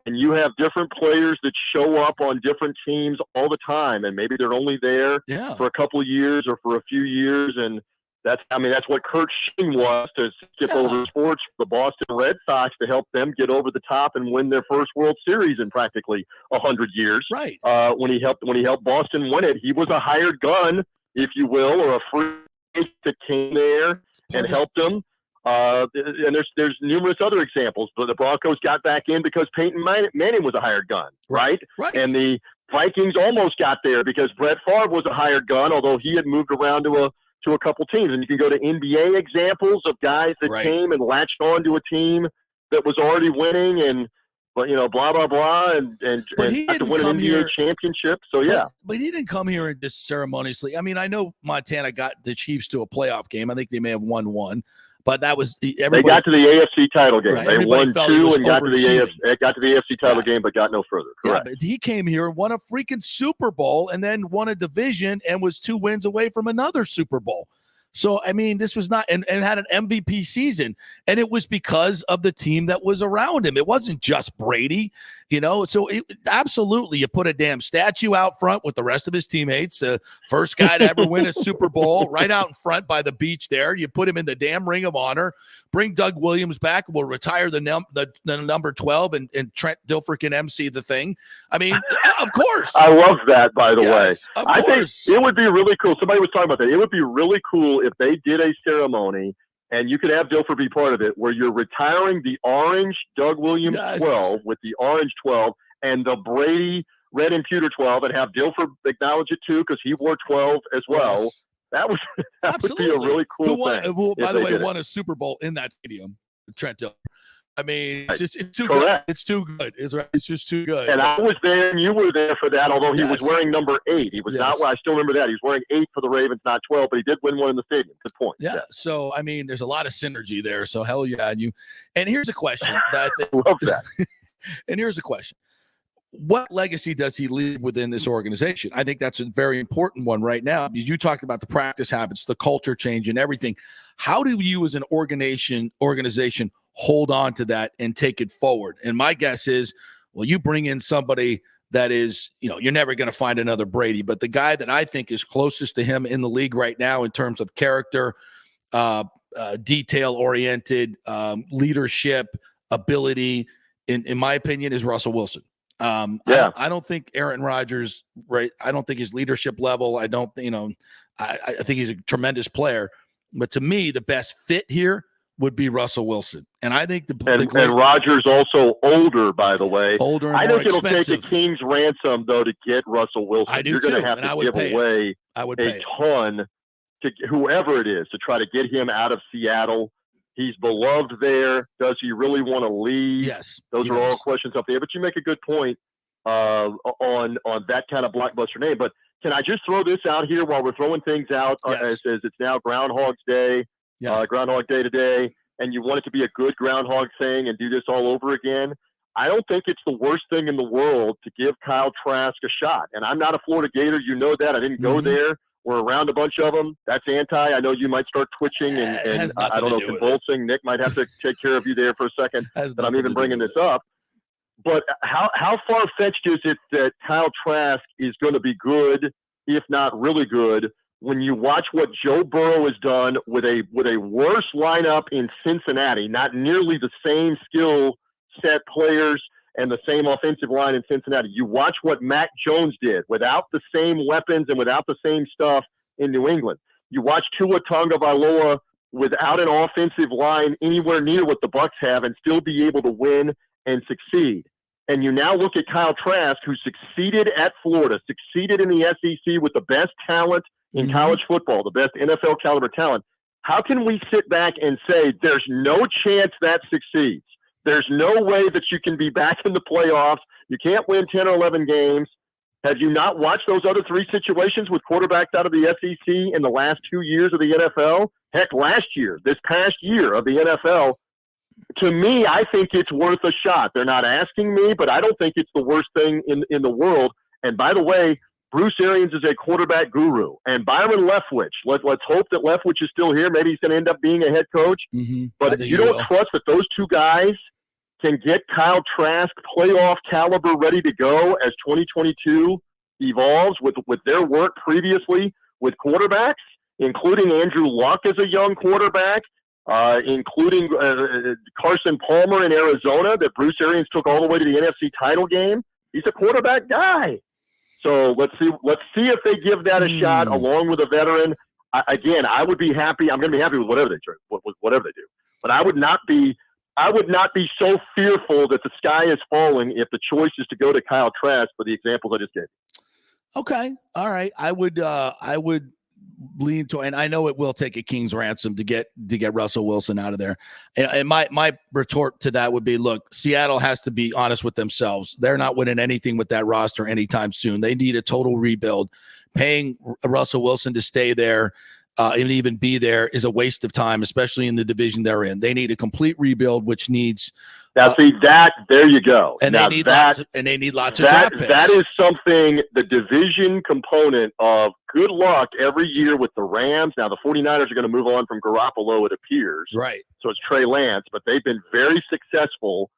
And you have different players that show up on different teams all the time. And maybe they're only there for a couple of years or for a few years. And That's what Kurt Schilling was to skip over sports, the Boston Red Sox, to help them get over the top and win their first World Series in practically 100 years. Right. When he helped Boston win it, he was a hired gun, if you will, or a free agent that came there and helped them. And there's numerous other examples. But the Broncos got back in because Peyton Manning was a hired gun, right? And the Vikings almost got there because Brett Favre was a hired gun, although he had moved around to a couple teams. And you can go to NBA examples of guys that came and latched on to a team that was already winning blah, blah, blah, and got to win an NBA championship. So, But he didn't come here and just ceremoniously. I mean, I know Montana got the Chiefs to a playoff game. I think they may have won one. But that was they got to the AFC title game. They won 2 and got to the AFC title game, but got no further. Correct. Yeah, but he came here and won a freaking Super Bowl and then won a division and was 2 wins away from another Super Bowl. So, I mean, this was not and had an MVP season, and it was because of the team that was around him. It wasn't just Brady, So, absolutely, you put a damn statue out front with the rest of his teammates, the first guy to ever win a Super Bowl, right out in front by the beach there. You put him in the damn Ring of Honor. Bring Doug Williams back. We'll retire the number 12, and Trent Dilfer can MC the thing. I mean, of course. I love that, by the way. I think it would be really cool. Somebody was talking about that. It would be really cool if they did a ceremony, and you could have Dilfer be part of it, where you're retiring the orange Doug Williams 12 with the orange 12 and the Brady red and pewter 12, and have Dilfer acknowledge it too because he wore 12 as well. Yes. That would be a really cool thing. Who, by the way, won a Super Bowl in that stadium, Trent Dilfer. I mean, it's too Correct. good. It's too good. It's just too good. And I was there, and you were there for that, although he was wearing number 8. He was not. I still remember that. He was wearing 8 for the Ravens, not 12, but he did win one in the stadium. Good point. Yeah. So, I mean, there's a lot of synergy there. So, hell yeah. And here's a question that I think. Love that. And here's a question. What legacy does he leave within this organization? I think that's a very important one right now, because you talked about the practice habits, the culture change, and everything. How do you as an organization hold on to that and take it forward? And my guess is, well, you bring in somebody that is, you're never going to find another Brady, but the guy that I think is closest to him in the league right now in terms of character, detail-oriented, leadership, ability, in my opinion, is Russell Wilson. I don't think Aaron Rodgers, right? I don't think his leadership level. I don't, I think he's a tremendous player, but to me, the best fit here would be Russell Wilson. And I think and Rodgers also older, by the way. Older and I more think it'll expensive. take a king's ransom, though, to get Russell Wilson. I do You're going to have and to give away a ton to whoever it is to try to get him out of Seattle. He's beloved there. Does he really want to leave? Yes. Those are all questions up there. But you make a good point on that kind of blockbuster name. But can I just throw this out here while we're throwing things out as it's now Groundhog's Day, Groundhog Day today, and you want it to be a good Groundhog thing and do this all over again? I don't think it's the worst thing in the world to give Kyle Trask a shot. And I'm not a Florida Gator. You know that. I didn't go there. We're around a bunch of them. That's anti. I know you might start twitching and I don't know, convulsing. Nick might have to take care of you there for a second that I'm even bringing this up. But how far-fetched is it that Kyle Trask is going to be good, if not really good, when you watch what Joe Burrow has done with a worse lineup in Cincinnati, not nearly the same skill set players and the same offensive line in Cincinnati. You watch what Mac Jones did without the same weapons and without the same stuff in New England. You watch Tua Tagovailoa without an offensive line anywhere near what the Bucs have and still be able to win and succeed. And you now look at Kyle Trask, who succeeded at Florida, succeeded in the SEC with the best talent in college football, the best NFL caliber talent. How can we sit back and say there's no chance that succeeds? There's no way that you can be back in the playoffs. You can't win 10 or 11 games. Have you not watched those other 3 situations with quarterbacks out of the SEC in the last 2 years of the NFL? Heck, last year, this past year of the NFL. To me, I think it's worth a shot. They're not asking me, but I don't think it's the worst thing in the world. And by the way, Bruce Arians is a quarterback guru. And Byron Leftwich, let's hope that Leftwich is still here. Maybe he's going to end up being a head coach. But you don't trust that those 2 guys can get Kyle Trask playoff caliber ready to go as 2022 evolves with their work previously with quarterbacks. including Andrew Luck as a young quarterback, including Carson Palmer in Arizona that Bruce Arians took all the way to the NFC title game. He's a quarterback guy. So let's see if they give that a shot along with a veteran. I would be happy. I'm going to be happy with whatever they do. But I would not be so fearful that the sky is falling if the choice is to go to Kyle Trask for the examples I just gave. Okay. All right. I would lean to, and I know it will take a king's ransom to get Russell Wilson out of there. And my retort to that would be, look, Seattle has to be honest with themselves. They're not winning anything with that roster anytime soon. They need a total rebuild. Paying Russell Wilson to stay there and even be there is a waste of time, especially in the division they're in. They need a complete rebuild, which needs there you go. And they need lots of draft picks. That is something, the division component of good luck every year with the Rams. Now the 49ers are going to move on from Garoppolo, it appears. Right. So it's Trey Lance, but they've been very successful.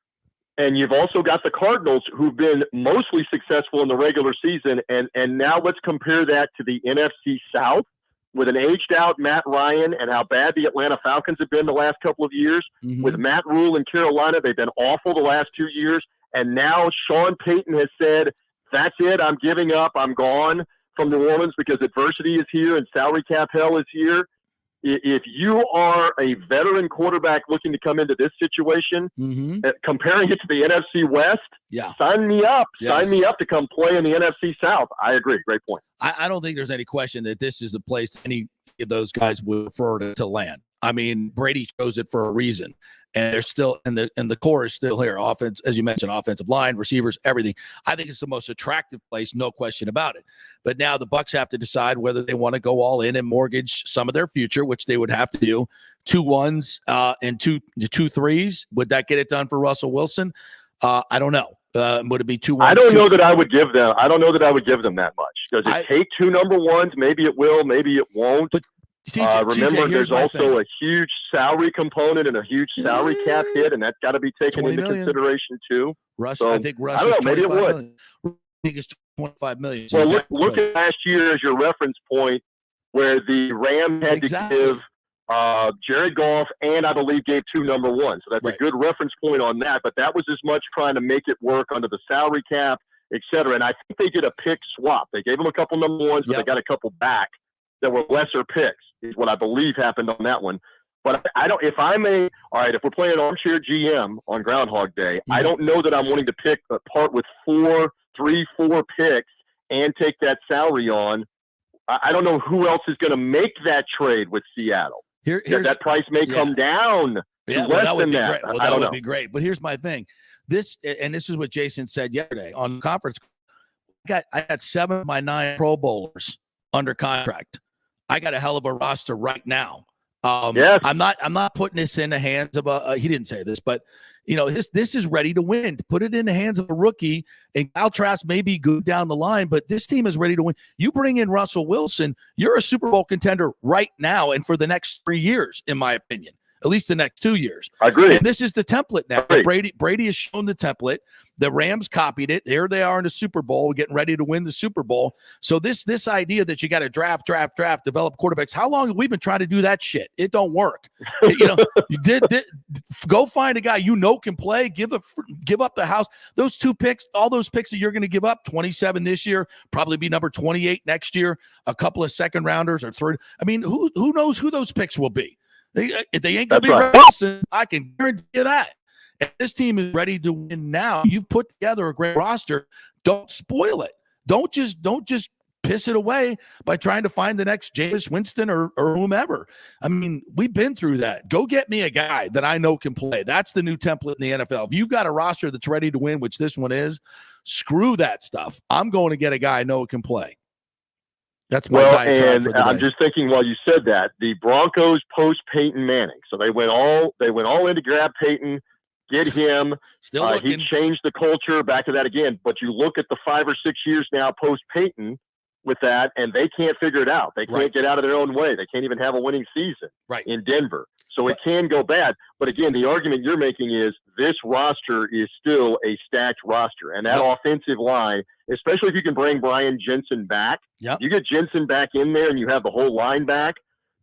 And you've also got the Cardinals, who've been mostly successful in the regular season. And now let's compare that to the NFC South with an aged-out Matt Ryan and how bad the Atlanta Falcons have been the last couple of years. Mm-hmm. With Matt Rule in Carolina, they've been awful the last 2 years. And now Sean Payton has said, that's it, I'm giving up, I'm gone from New Orleans because adversity is here and salary cap hell is here. If you are a veteran quarterback looking to come into this situation, comparing it to the NFC West, sign me up. Yes. Sign me up to come play in the NFC South. I agree. Great point. I don't think there's any question that this is the place any of those guys would prefer to land. I mean, Brady chose it for a reason, and they're still, and the core is still here. Offense, as you mentioned, offensive line, receivers, everything. I think it's the most attractive place, no question about it. But now the Bucs have to decide whether they want to go all in and mortgage some of their future, which they would have to do. 2 1s and 2 3s. Would that get it done for Russell Wilson? I don't know. Would it be 2 1s? I don't know that I would give them. I don't know that I would give them that much. Does it take 2 number ones? Maybe it will. Maybe it won't. But remember, there's also a huge salary component and a huge salary cap hit, and that's got to be taken into consideration too. I think Russ. I don't know. Maybe it would. Million. I think it's $25 million. Well, look at last year as your reference point, where the Rams had to give Jared Goff and I believe gave 2 number ones. So that's a good reference point on that. But that was as much trying to make it work under the salary cap, et cetera. And I think they did a pick swap. They gave them a couple number ones, but they got a couple back that were lesser picks, is what I believe happened on that one. But I don't, if we're playing armchair GM on Groundhog Day, I don't know that I'm wanting to part with 4 picks and take that salary on. I don't know who else is going to make that trade with Seattle. That price may come down to less than that. Well, that would be great. But here's my thing. This is what Jason said yesterday on conference. I got 7 of my 9 Pro Bowlers under contract. I got a hell of a roster right now. I'm not putting this in the hands of he didn't say this, but this is ready to win. Put it in the hands of a rookie, and Kyle Trask may be good down the line, but this team is ready to win. You bring in Russell Wilson, you're a Super Bowl contender right now and for the next 3 years, in my opinion. At least the next 2 years. I agree. And this is the template now. Brady has shown the template. The Rams copied it. There they are in the Super Bowl, getting ready to win the Super Bowl. So this idea that you got to draft, develop quarterbacks. How long have we been trying to do that shit? It don't work. You go find a guy can play. Give up the house. Those 2 picks, all those picks that you're going to give up, 27 this year, probably be number 28 next year. A couple of second rounders or third. I mean, who knows who those picks will be? They ain't going to be Wilson. I can guarantee you that. And this team is ready to win now. You've put together a great roster. Don't spoil it. Don't just piss it away by trying to find the next Jameis Winston or whomever. I mean, we've been through that. Go get me a guy that I know can play. That's the new template in the NFL. If you've got a roster that's ready to win, which this one is, screw that stuff. I'm going to get a guy I know can play. That's my and I'm just thinking while you said that, the Broncos post Peyton Manning. So they went all in to grab Peyton, get him. Still he changed the culture. Back to that again. But you look at the 5 or 6 years now post Peyton with that, and they can't figure it out. They can't get out of their own way. They can't even have a winning season in Denver. So it can go bad. But again, the argument you're making is this roster is still a stacked roster. And that offensive line, especially if you can bring Brian Jensen back, you get Jensen back in there and you have the whole line back.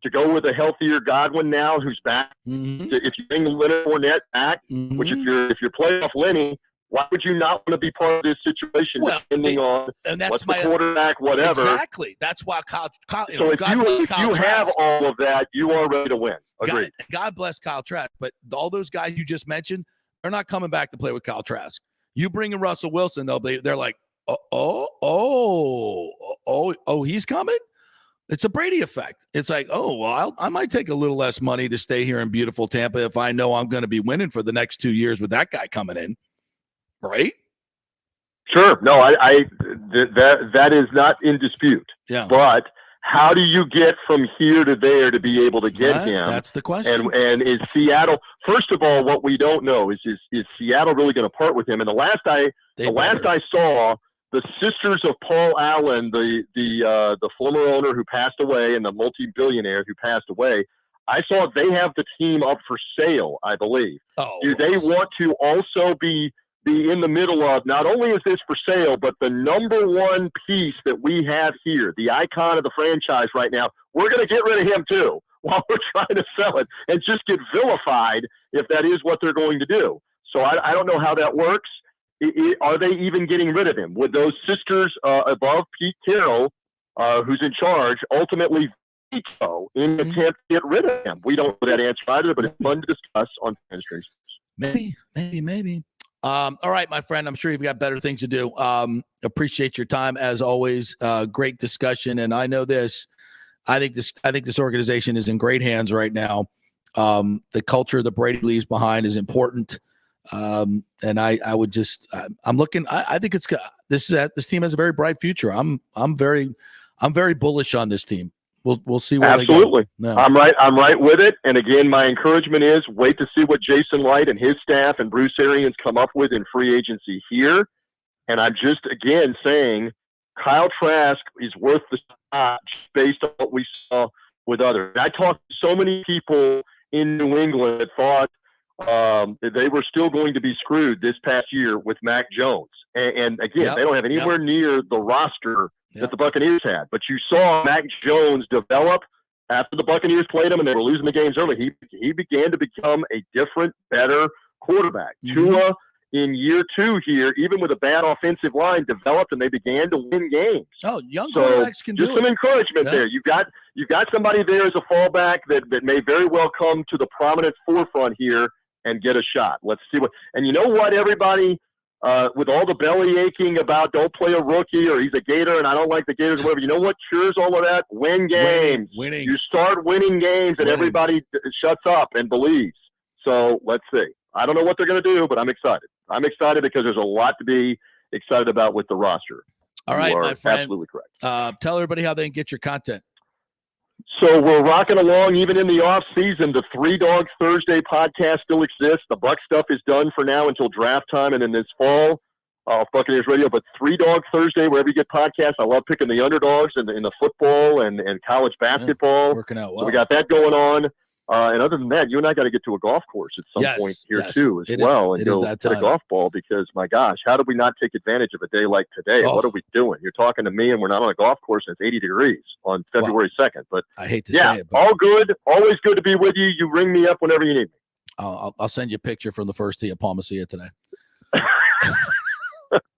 to go with a healthier Godwin now, who's back. If you bring Leonard Fournette back, which if you're playoff Lenny, why would you not want to be part of this situation, depending on what's the quarterback, whatever? Exactly. That's why Kyle so if you have all of that, you are ready to win. Agreed. God bless Kyle Trask, but all those guys you just mentioned, they're not coming back to play with Kyle Trask. You bring in Russell Wilson, they're like, he's coming? It's a Brady effect. It's like, I might take a little less money to stay here in beautiful Tampa if I know I'm going to be winning for the next 2 years with that guy coming in. Right? Sure. No, that is not in dispute. Yeah. But how do you get from here to there to be able to get him? That's the question. And is Seattle, first of all, what we don't know is Seattle really going to part with him? And the last I saw, the sisters of Paul Allen, the former owner who passed away and the multi-billionaire who passed away, I saw they have the team up for sale, I believe. Do they want to also be in the middle of, not only is this for sale, but the number one piece that we have here, the icon of the franchise right now, we're going to get rid of him too while we're trying to sell it and just get vilified if that is what they're going to do. So I don't know how that works. Are they even getting rid of him? Would those sisters above Pete Carroll, who's in charge, ultimately veto in an attempt to get rid of him? We don't know that answer either, but it's fun to discuss on Fan Streams. Maybe. All right, my friend, I'm sure you've got better things to do. Appreciate your time as always. Great discussion. And I know this, I think this organization is in great hands right now. The culture that Brady leaves behind is important. And I would just, I'm looking, I think this team has a very bright future. I'm very bullish on this team. We'll see where Absolutely. they go. No. I'm right with it. And again, my encouragement is wait to see what Jason Light and his staff and Bruce Arians come up with in free agency here. And I'm just again saying Kyle Trask is worth the shot based on what we saw with others. I talked to so many people in New England that thought that they were still going to be screwed this past year with Mac Jones. And again, they don't have anywhere near the roster that the Buccaneers had. But you saw Mac Jones develop after the Buccaneers played him and they were losing the games early. He began to become a different, better quarterback. Tua in year 2 here, even with a bad offensive line, developed and they began to win games. Young quarterbacks can do it. Just some encouragement there. You've got somebody there as a fallback that may very well come to the prominent forefront here and get a shot. Let's see what. And you know what, everybody. With all the belly aching about don't play a rookie or he's a Gator and I don't like the Gators or whatever, you know what cures all of that? Win games. Winning. You start winning games and everybody shuts up and believes. So let's see. I don't know what they're going to do, but I'm excited. I'm excited because there's a lot to be excited about with the roster. All right, my friend. Absolutely correct. Tell everybody how they can get your content. So we're rocking along even in the off season. The Three Dogs Thursday podcast still exists. The Buck stuff is done for now until draft time and then this fall Buccaneers Radio. But Three Dog Thursday, wherever you get podcasts. I love picking the underdogs in the football and college basketball. Working out well. So we got that going on. And other than that, you and I got to get to a golf course at some point here too as well and go hit a golf ball because, my gosh, how did we not take advantage of a day like today? What are we doing? You're talking to me and we're not on a golf course and it's 80 degrees on February 2nd. But I hate to say it. But all good. Always good to be with you. You ring me up whenever you need me. I'll send you a picture from the first tee at Palma Sia today.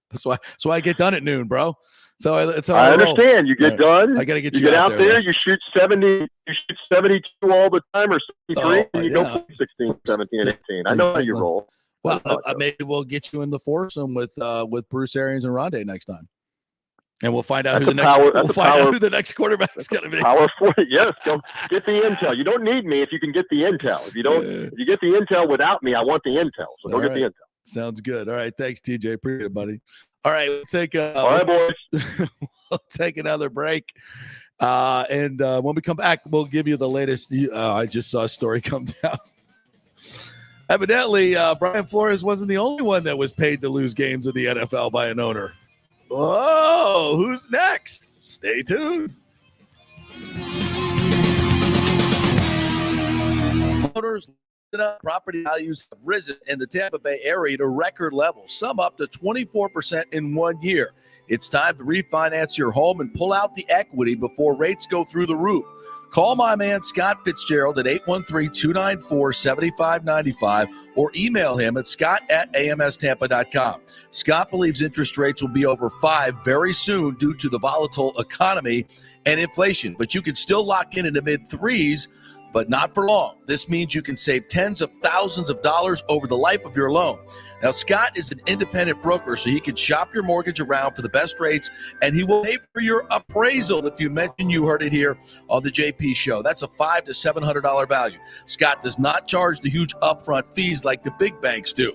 That's why I get done at noon, bro. So it's all I understand. You get done. I got to get you get out there. You shoot 70. You shoot 72 all the time, or 73, and you go 16, 17, and 18. I know how you roll. Well, maybe we'll get you in the foursome with Bruce Arians and Rondé next time, and we'll find out who the next quarterback is going to be. Power 40. Yes, go get the intel. You don't need me if you can get the intel. If you don't, if you get the intel without me, I want the intel. So go get the intel. Sounds good. All right, thanks, TJ. Appreciate it, buddy. All right, we'll take all right, boys. We'll take another break. And when we come back, we'll give you the latest. I just saw a story come down. Evidently, Brian Flores wasn't the only one that was paid to lose games in the NFL by an owner. Whoa, who's next? Stay tuned. Owners, property values have risen in the Tampa Bay area to record levels, some up to 24% in 1 year. It's time to refinance your home and pull out the equity before rates go through the roof. Call my man Scott Fitzgerald at 813-294-7595 or email him at scott@amstampa.com. Scott believes interest rates will be over 5 very soon due to the volatile economy and inflation, but you can still lock in the mid-3s, but not for long. This means you can save tens of thousands of dollars over the life of your loan. Now, Scott is an independent broker, so he can shop your mortgage around for the best rates, and he will pay for your appraisal if you mention you heard it here on the JP Show. That's a $500 to $700 value. Scott does not charge the huge upfront fees like the big banks do.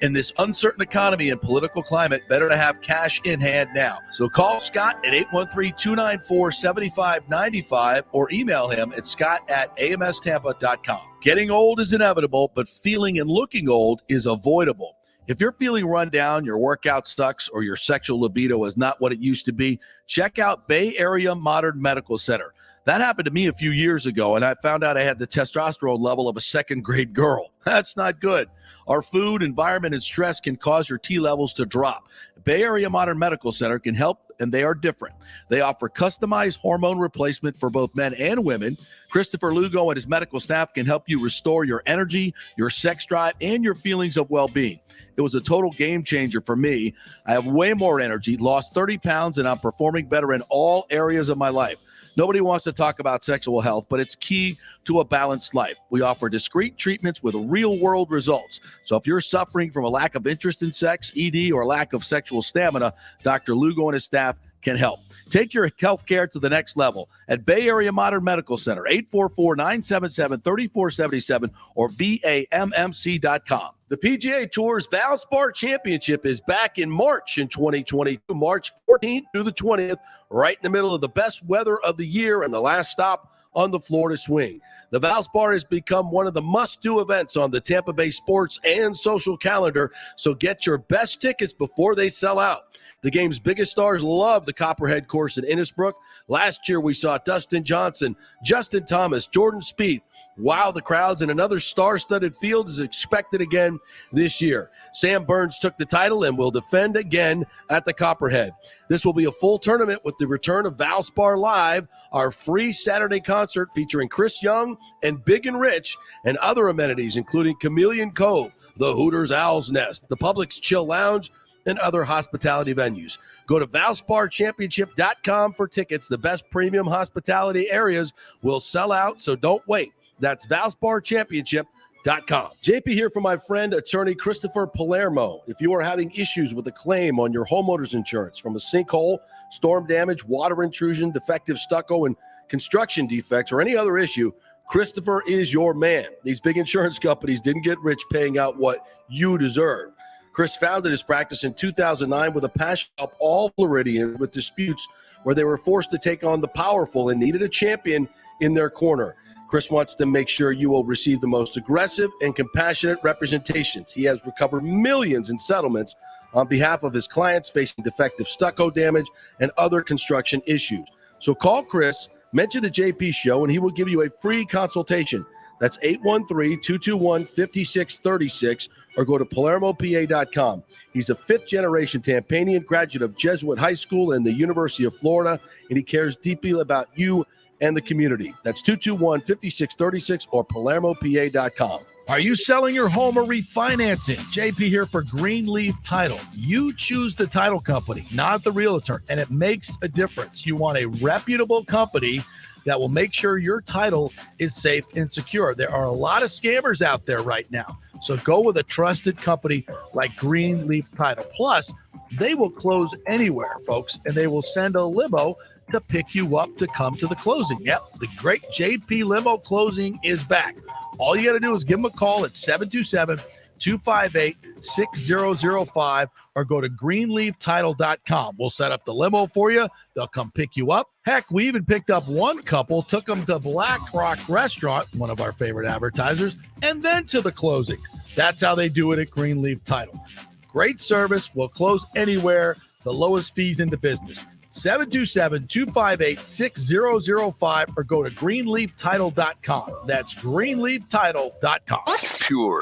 In this uncertain economy and political climate, better to have cash in hand now. So call Scott at 813-294-7595 or email him at scott@amstampa.com. Getting old is inevitable, but feeling and looking old is avoidable. If you're feeling run down, your workout sucks, or your sexual libido is not what it used to be, check out Bay Area Modern Medical Center. That happened to me a few years ago, and I found out I had the testosterone level of a second-grade girl. That's not good. Our food, environment, and stress can cause your T levels to drop. Bay Area Modern Medical Center can help, and they are different. They offer customized hormone replacement for both men and women. Christopher Lugo and his medical staff can help you restore your energy, your sex drive, and your feelings of well-being. It was a total game changer for me. I have way more energy, lost 30 pounds, and I'm performing better in all areas of my life. Nobody wants to talk about sexual health, but it's key to a balanced life. We offer discreet treatments with real-world results. So if you're suffering from a lack of interest in sex, ED, or lack of sexual stamina, Dr. Lugo and his staff can help. Take your health care to the next level at Bay Area Modern Medical Center, 844-977-3477 or BAMMC.com. The PGA Tour's Valspar Championship is back in March in 2022, March 14th through the 20th, right in the middle of the best weather of the year and the last stop on the Florida Swing. The Valspar has become one of the must-do events on the Tampa Bay sports and social calendar, so get your best tickets before they sell out. The game's biggest stars love the Copperhead course in Innisbrook. Last year, we saw Dustin Johnson, Justin Thomas, Jordan Spieth. Wow, the crowds, and another star-studded field is expected again this year. Sam Burns took the title and will defend again at the Copperhead. This will be a full tournament with the return of Valspar Live, our free Saturday concert featuring Chris Young and Big and Rich, and other amenities including Chameleon Cove, the Hooters Owl's Nest, the Publix Chill Lounge, and other hospitality venues. Go to ValsparChampionship.com for tickets. The best premium hospitality areas will sell out, so don't wait. That's ValsparChampionship.com. JP here for my friend, attorney Christopher Palermo. If you are having issues with a claim on your homeowner's insurance from a sinkhole, storm damage, water intrusion, defective stucco, and construction defects, or any other issue, Christopher is your man. These big insurance companies didn't get rich paying out what you deserve. Chris founded his practice in 2009 with a passion to help all Floridians with disputes where they were forced to take on the powerful and needed a champion in their corner. Chris wants to make sure you will receive the most aggressive and compassionate representations. He has recovered millions in settlements on behalf of his clients facing defective stucco damage and other construction issues. So call Chris, mention the JP Show, and he will give you a free consultation. That's 813-221-5636, or go to PalermoPA.com. He's a fifth-generation Tampanian graduate of Jesuit High School and the University of Florida, and he cares deeply about you and the community. That's 221-5636 or PalermoPA.com. Are you selling your home or refinancing? JP here for Greenleaf Title. You choose the title company, not the realtor, and it makes a difference. You want a reputable company that will make sure your title is safe and secure. There are a lot of scammers out there right now, so go with a trusted company like Greenleaf Title. Plus, they will close anywhere, folks, and they will send a limo to pick you up to come to the closing. Yep, the great JP Limo Closing is back. All you got to do is give them a call at 727-258-6005 or go to greenleaftitle.com. We'll set up the limo for you. They'll come pick you up. Heck, we even picked up one couple, took them to Black Rock Restaurant, one of our favorite advertisers, and then to the closing. That's how they do it at Greenleaf Title. Great service. We'll close anywhere. The lowest fees in the business. 727-258-6005 or go to greenleaftitle.com. That's greenleaftitle.com. Pure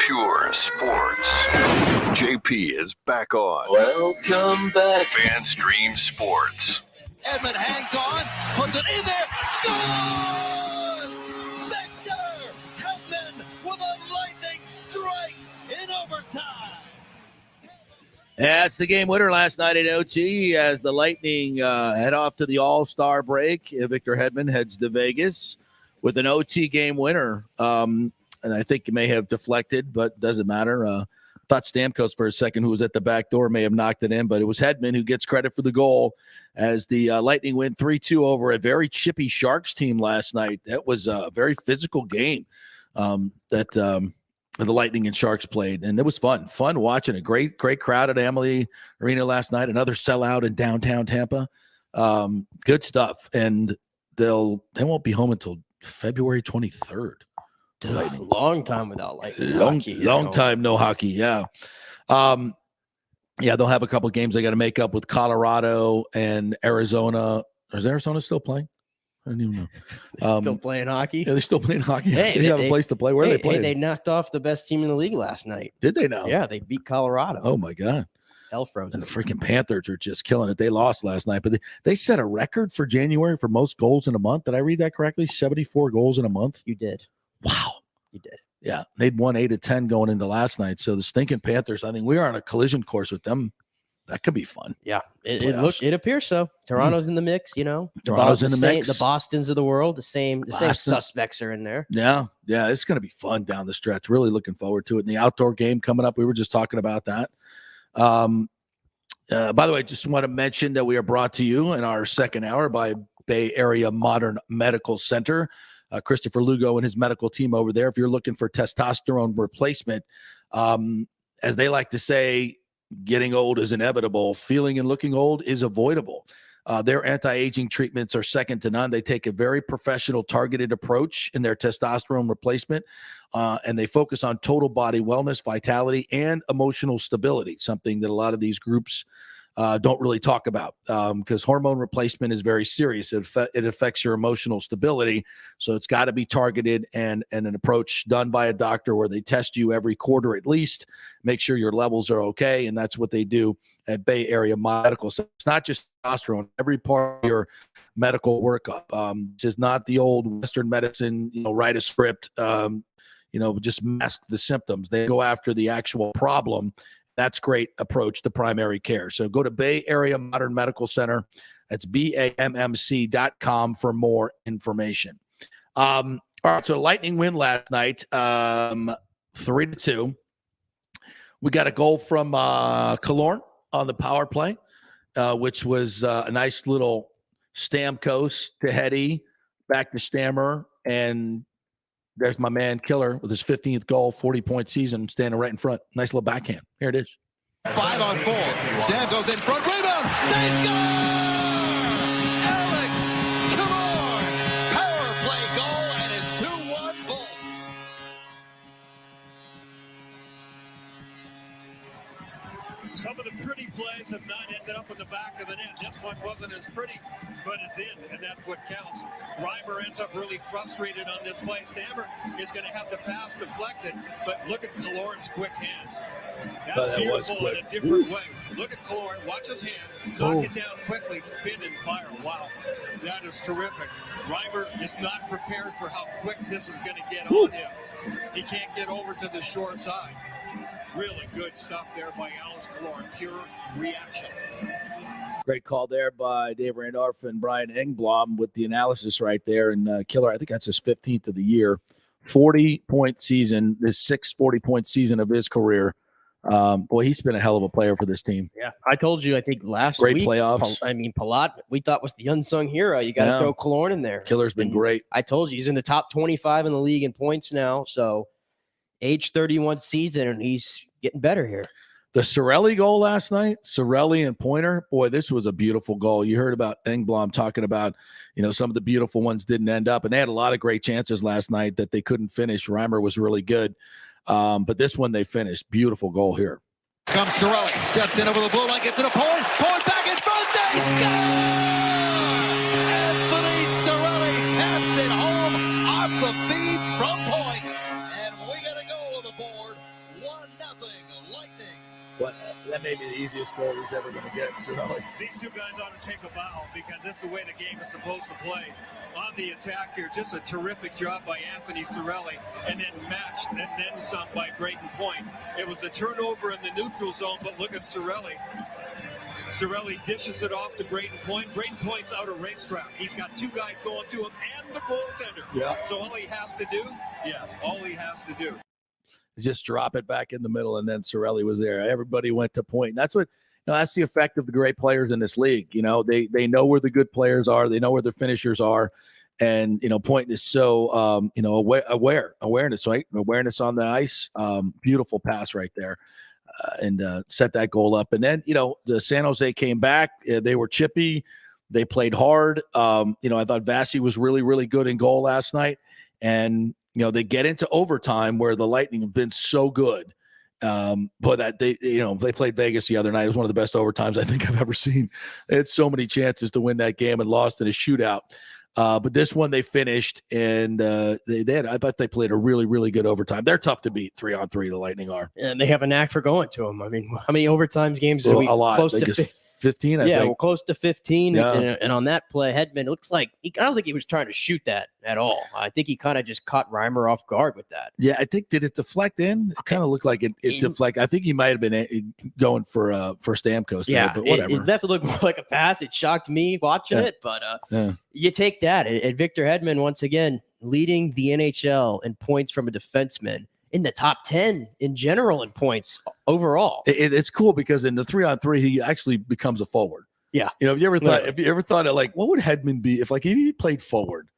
sports. JP is back on. Welcome back. FanStream Sports. Edmund hangs on, puts it in there, scores! That's the game winner last night at OT as the Lightning head off to the All-Star break. Victor Hedman heads to Vegas with an OT game winner. And I think it may have deflected, but doesn't matter. Thought Stamkos for a second, who was at the back door, may have knocked it in, but it was Hedman who gets credit for the goal as the Lightning win 3-2 over a very chippy Sharks team last night. That was a very physical game that the Lightning and Sharks played, and it was fun watching. A great crowd at Amalie Arena last night. Another sellout in downtown Tampa. Good stuff, and they won't be home until February 23rd. Long time without hockey. Long time no hockey. Yeah. They'll have a couple of games they got to make up with Colorado and Arizona. Is Arizona still playing? I don't even know. Still playing hockey? Yeah, they're still playing hockey. Hey, they have a place to play. Where are they playing? They knocked off the best team in the league last night. Did they now? Yeah, they beat Colorado. Oh, my God. Hell frozen. And the freaking Panthers are just killing it. They lost last night, but they set a record for January for most goals in a month. Did I read that correctly? 74 goals in a month? You did. Wow. You did. Yeah, they'd won 8 of 10 going into last night. So the stinking Panthers, I think we are on a collision course with them. That could be fun. Yeah, it appears so. Toronto's in the mix, Toronto's in the mix. The Bostons of the world, the same suspects are in there. Yeah, it's going to be fun down the stretch. Really looking forward to it. And the outdoor game coming up, we were just talking about that. By the way, just want to mention that we are brought to you in our second hour by Bay Area Modern Medical Center. Christopher Lugo and his medical team over there. If you're looking for testosterone replacement, as they like to say, getting old is inevitable. Feeling and looking old is avoidable. Their anti-aging treatments are second to none. They take a very professional, targeted approach in their testosterone replacement, and they focus on total body wellness, vitality, and emotional stability, something that a lot of these groups don't really talk about because hormone replacement is very serious. It affects your emotional stability. So it's got to be targeted and an approach done by a doctor where they test you every quarter at least, make sure your levels are okay. And that's what they do at Bay Area Medical Center. It's not just testosterone, every part of your medical workup. It's just not the old Western medicine, write a script, just mask the symptoms. They go after the actual problem. That's great approach to primary care. So go to Bay Area Modern Medical Center. That's BAMMC.com for more information. All right, so Lightning win last night, 3-2. We got a goal from Killorn on the power play, which was a nice little Stamkos to Hetty, back to Stammer, and there's my man Killer with his 15th goal, 40-point season, standing right in front. Nice little backhand. Here it is. 5-on-4. Stam goes in front. Rebound. They score! Alex Killorn. Power play goal, and it's 2-1 Bolts. Some of the pretty plays have not ended up in the back of the net. This one wasn't as pretty, but it's in, and that's what counts. Reimer ends up really frustrated on this play. Stammer is going to have the pass deflected, but look at Killorn's quick hands. That's beautiful in a different way. Look at Killorn. Watch his hand. Knock it down quickly, spin and fire. Wow, that is terrific. Reimer is not prepared for how quick this is going to get on him. He can't get over to the short side. Really good stuff there by Alex Killorn. Pure reaction. Great call there by Dave Randolph and Brian Engblom with the analysis right there. And Killer, I think that's his 15th of the year. 40-point season, his 40-point season of his career. Boy, he's been a hell of a player for this team. Yeah, I told you, I think last week. Great playoffs. Palat, we thought was the unsung hero. You got to throw Killorn in there. Killer's been great. I told you, he's in the top 25 in the league in points now. So age 31 season, and he's getting better here. The Cirelli goal last night, Cirelli and Pointer, boy, this was a beautiful goal. You heard about Engblom talking about, some of the beautiful ones didn't end up, and they had a lot of great chances last night that they couldn't finish. Reimer was really good, but this one they finished. Beautiful goal here. Comes Cirelli, steps in over the blue line, gets it a point back in front, they score! Anthony Cirelli taps it home off the feed from point, and we got a goal on the board. 1-0 Lightning. But that may be the easiest score he's ever going to get. So, these two guys ought to take a bow because this is the way the game is supposed to play. On the attack here, just a terrific job by Anthony Cirelli, and then matched and then some by Braden Point. It was the turnover in the neutral zone, but look at Cirelli. Cirelli dishes it off to Braden Point. Braden Point's out of racetrack. He's got two guys going to him and the goaltender. Yeah. So all he has to do, just drop it back in the middle, and then Cirelli was there. Everybody went to Point. That's what. That's the effect of the great players in this league. They know where the good players are. They know where the finishers are. And, Point is so, awareness, right? Awareness on the ice. Beautiful pass right there. And set that goal up. And then, the San Jose came back. They were chippy. They played hard. I thought Vasi was really, really good in goal last night. And, they get into overtime where the Lightning have been so good. But that they played Vegas the other night. It was one of the best overtimes I think I've ever seen. They had so many chances to win that game and lost in a shootout. But this one they finished, and I bet they played a really, really good overtime. They're tough to beat 3-on-3. The Lightning are, and they have a knack for going to them. I mean, how many overtimes games? A lot. Close to 15. I think. Well, close to 15. Yeah. And on that play, Hedman looks like I don't think he was trying to shoot that at all. I think he kind of just caught Reimer off guard with that. Yeah, I think did it deflect in? It kind of looked like it deflect. I think he might have been going for Stamkos. Yeah, there, but whatever. It definitely looked more like a pass. It shocked me watching it, but you take that. And Victor Hedman once again leading the NHL in points from a defenseman. In the top 10 in general in points overall. It's cool because in the 3-on-3, he actually becomes a forward. Yeah. Have you ever thought of like, what would Hedman be if he played forward?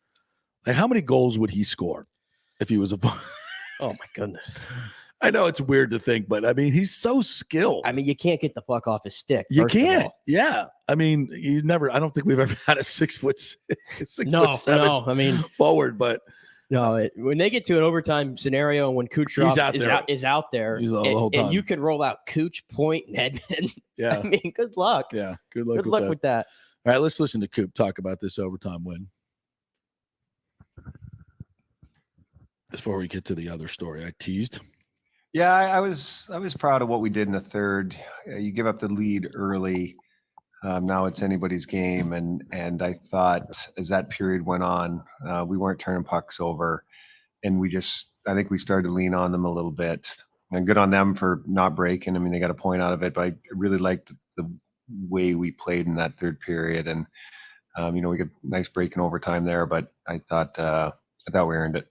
Like how many goals would he score if he was a Oh my goodness. I know it's weird to think, but I mean, he's so skilled. I mean, you can't get the puck off his stick. You can't. Yeah. I mean, I don't think we've ever had a 6'7" No. I mean, forward, but no, when they get to an overtime scenario and when Kucherov is out there, he's the whole time. And you can roll out Cooch, Point, and Hedman. Yeah. I mean, good luck. Yeah, good luck with that. All right, let's listen to Coop talk about this overtime win. Before we get to the other story, I teased. Yeah, I was proud of what we did in the third. You give up the lead early. Now it's anybody's game, and I thought as that period went on, we weren't turning pucks over, and I think we started to lean on them a little bit. And good on them for not breaking. I mean, they got a point out of it, but I really liked the way we played in that third period, and we got a nice break in overtime there. But I thought we earned it.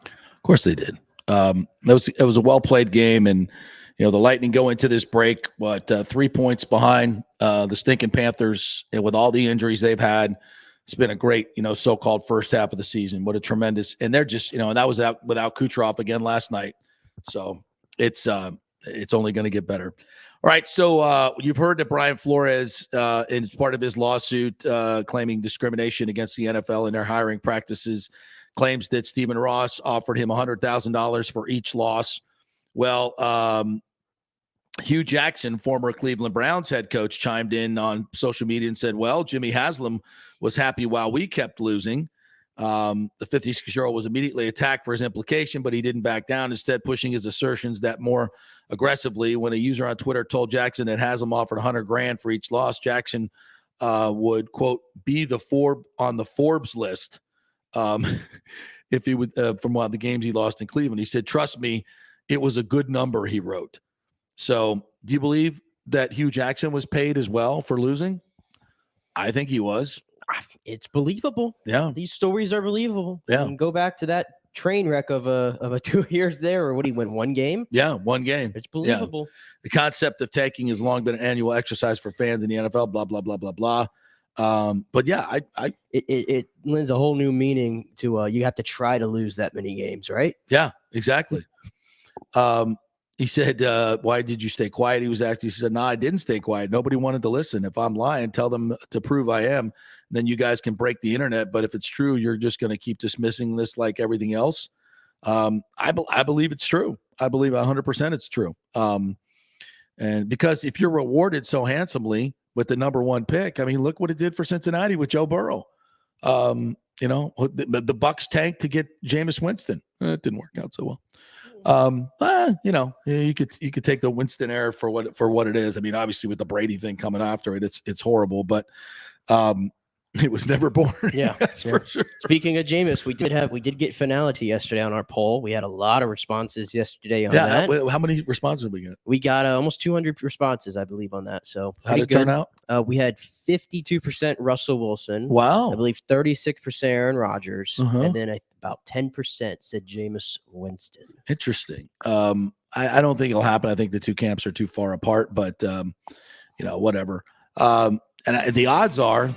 Of course they did. It was a well played game, and. The Lightning go into this break, 3 points behind the stinking Panthers, and with all the injuries they've had, it's been a great, so-called first half of the season. What a tremendous, and they're just, and that was out without Kucherov again last night. So it's only going to get better. All right. So you've heard that Brian Flores, in part of his lawsuit claiming discrimination against the NFL in their hiring practices, claims that Stephen Ross offered him $100,000 for each loss. Well, Hugh Jackson, former Cleveland Browns head coach, chimed in on social media and said, well, Jimmy Haslam was happy while we kept losing. The 56-year-old was immediately attacked for his implication, but he didn't back down, instead pushing his assertions that more aggressively. When a user on Twitter told Jackson that Haslam offered $100,000 for each loss, Jackson would, quote, be on the Forbes list if he would from one of the games he lost in Cleveland. He said, trust me, it was a good number, he wrote. So do you believe that Hugh Jackson was paid as well for losing? I think he was. It's believable. Yeah. These stories are believable. Yeah. And go back to that train wreck of a 2 years there, or what, he went one game? Yeah, one game. It's believable. Yeah. The concept of tanking has long been an annual exercise for fans in the NFL, blah, blah, blah, blah, blah. But yeah, it lends a whole new meaning to you have to try to lose that many games, right? Yeah, exactly. He said, why did you stay quiet? He said, no, I didn't stay quiet. Nobody wanted to listen. If I'm lying, tell them to prove I am. Then you guys can break the internet. But if it's true, you're just going to keep dismissing this like everything else. I believe it's true. I believe 100% it's true. And because if you're rewarded so handsomely with the number one pick, I mean, look what it did for Cincinnati with Joe Burrow. The Bucs tanked to get Jameis Winston. It didn't work out so well. You could take the Winston error for what it is. I mean, obviously with the Brady thing coming after it, it's horrible, but it was never born. Yeah, that's for sure. Speaking of Jameis, we did get finality yesterday on our poll. We had a lot of responses yesterday on that. How many responses did we get? We got almost 200 responses, I believe, on that. So how did it turn out? We had 52% Russell Wilson. Wow. I believe 36% Aaron Rodgers, Uh-huh. and then about 10% said Jameis Winston. Interesting. I don't think it'll happen. I think the two camps are too far apart, but whatever. And the odds-on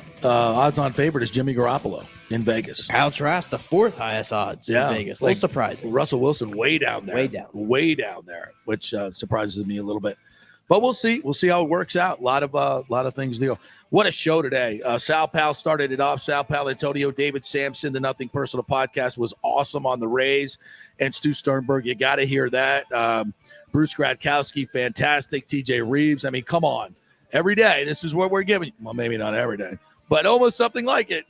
favorite is Jimmy Garoppolo in Vegas. Kyle Trask, the fourth highest odds in Vegas. A little surprising. Russell Wilson way down there. Way down there, which surprises me a little bit. But we'll see. We'll see how it works out. A lot of things to go. What a show today. Sal Pal started it off. Sal Paolantonio, David Sampson, the Nothing Personal podcast was awesome on the Rays. And Stu Sternberg, you got to hear that. Bruce Gradkowski, fantastic. TJ Rives. I mean, come on. Every day, this is what we're giving you. Well, maybe not every day, but almost something like it.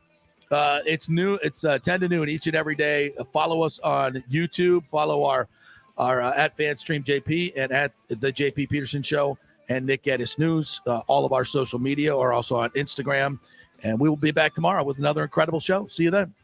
It's new. It's 10 to noon each and every day. Follow us on YouTube. Follow our at FanStream JP and at the JP Peterson Show and Nick Geddes News. All of our social media are also on Instagram. And we will be back tomorrow with another incredible show. See you then.